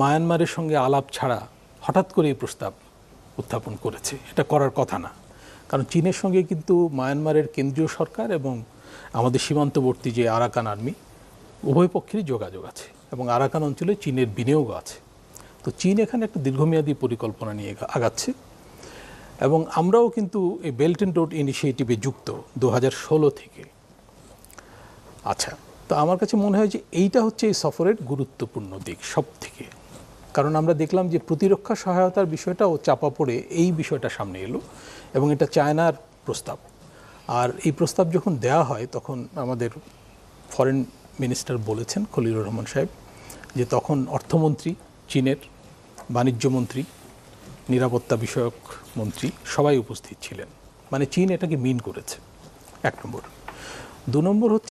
Speaker 4: মায়ানমারের সঙ্গে আলাপ ছাড়া হঠাৎ করে এই প্রস্তাব উত্থাপন করেছে, এটা করার কথা না। কারণ চীনের সঙ্গে কিন্তু মায়ানমারের কেন্দ্রীয় সরকার এবং আমাদের সীমান্তবর্তী যে আরাকান আর্মি, উভয় পক্ষেরই যোগাযোগ আছে, এবং আরাকান অঞ্চলে চীনের বিনিয়োগ আছে। তো চীন এখানে একটা দীর্ঘমেয়াদী পরিকল্পনা নিয়ে আগাচ্ছে, এবং আমরাও কিন্তু এই বেল্ট অ্যান্ড রোড ইনিশিয়েটিভে যুক্ত 2016 থেকে। আচ্ছা, তো আমার কাছে মনে হয় যে এইটা হচ্ছে এই সফরের গুরুত্বপূর্ণ দিক সব থেকে। কারণ আমরা দেখলাম যে প্রতিরক্ষা সহায়তার বিষয়টাও চাপা পড়ে এই বিষয়টা সামনে এলো, এবং এটা চায়নার প্রস্তাব। আর এই প্রস্তাব যখন দেওয়া হয়, তখন আমাদের ফরেন মিনিস্টার বলেছেন, খলিলুর রহমান সাহেব, যে তখন অর্থমন্ত্রী চীনের, বাণিজ্যমন্ত্রী, নিরাপত্তা বিষয়ক মন্ত্রী সবাই উপস্থিত ছিলেন। মানে চীন এটাকে মিন করেছে, 1 নম্বর। 2 নম্বর হচ্ছে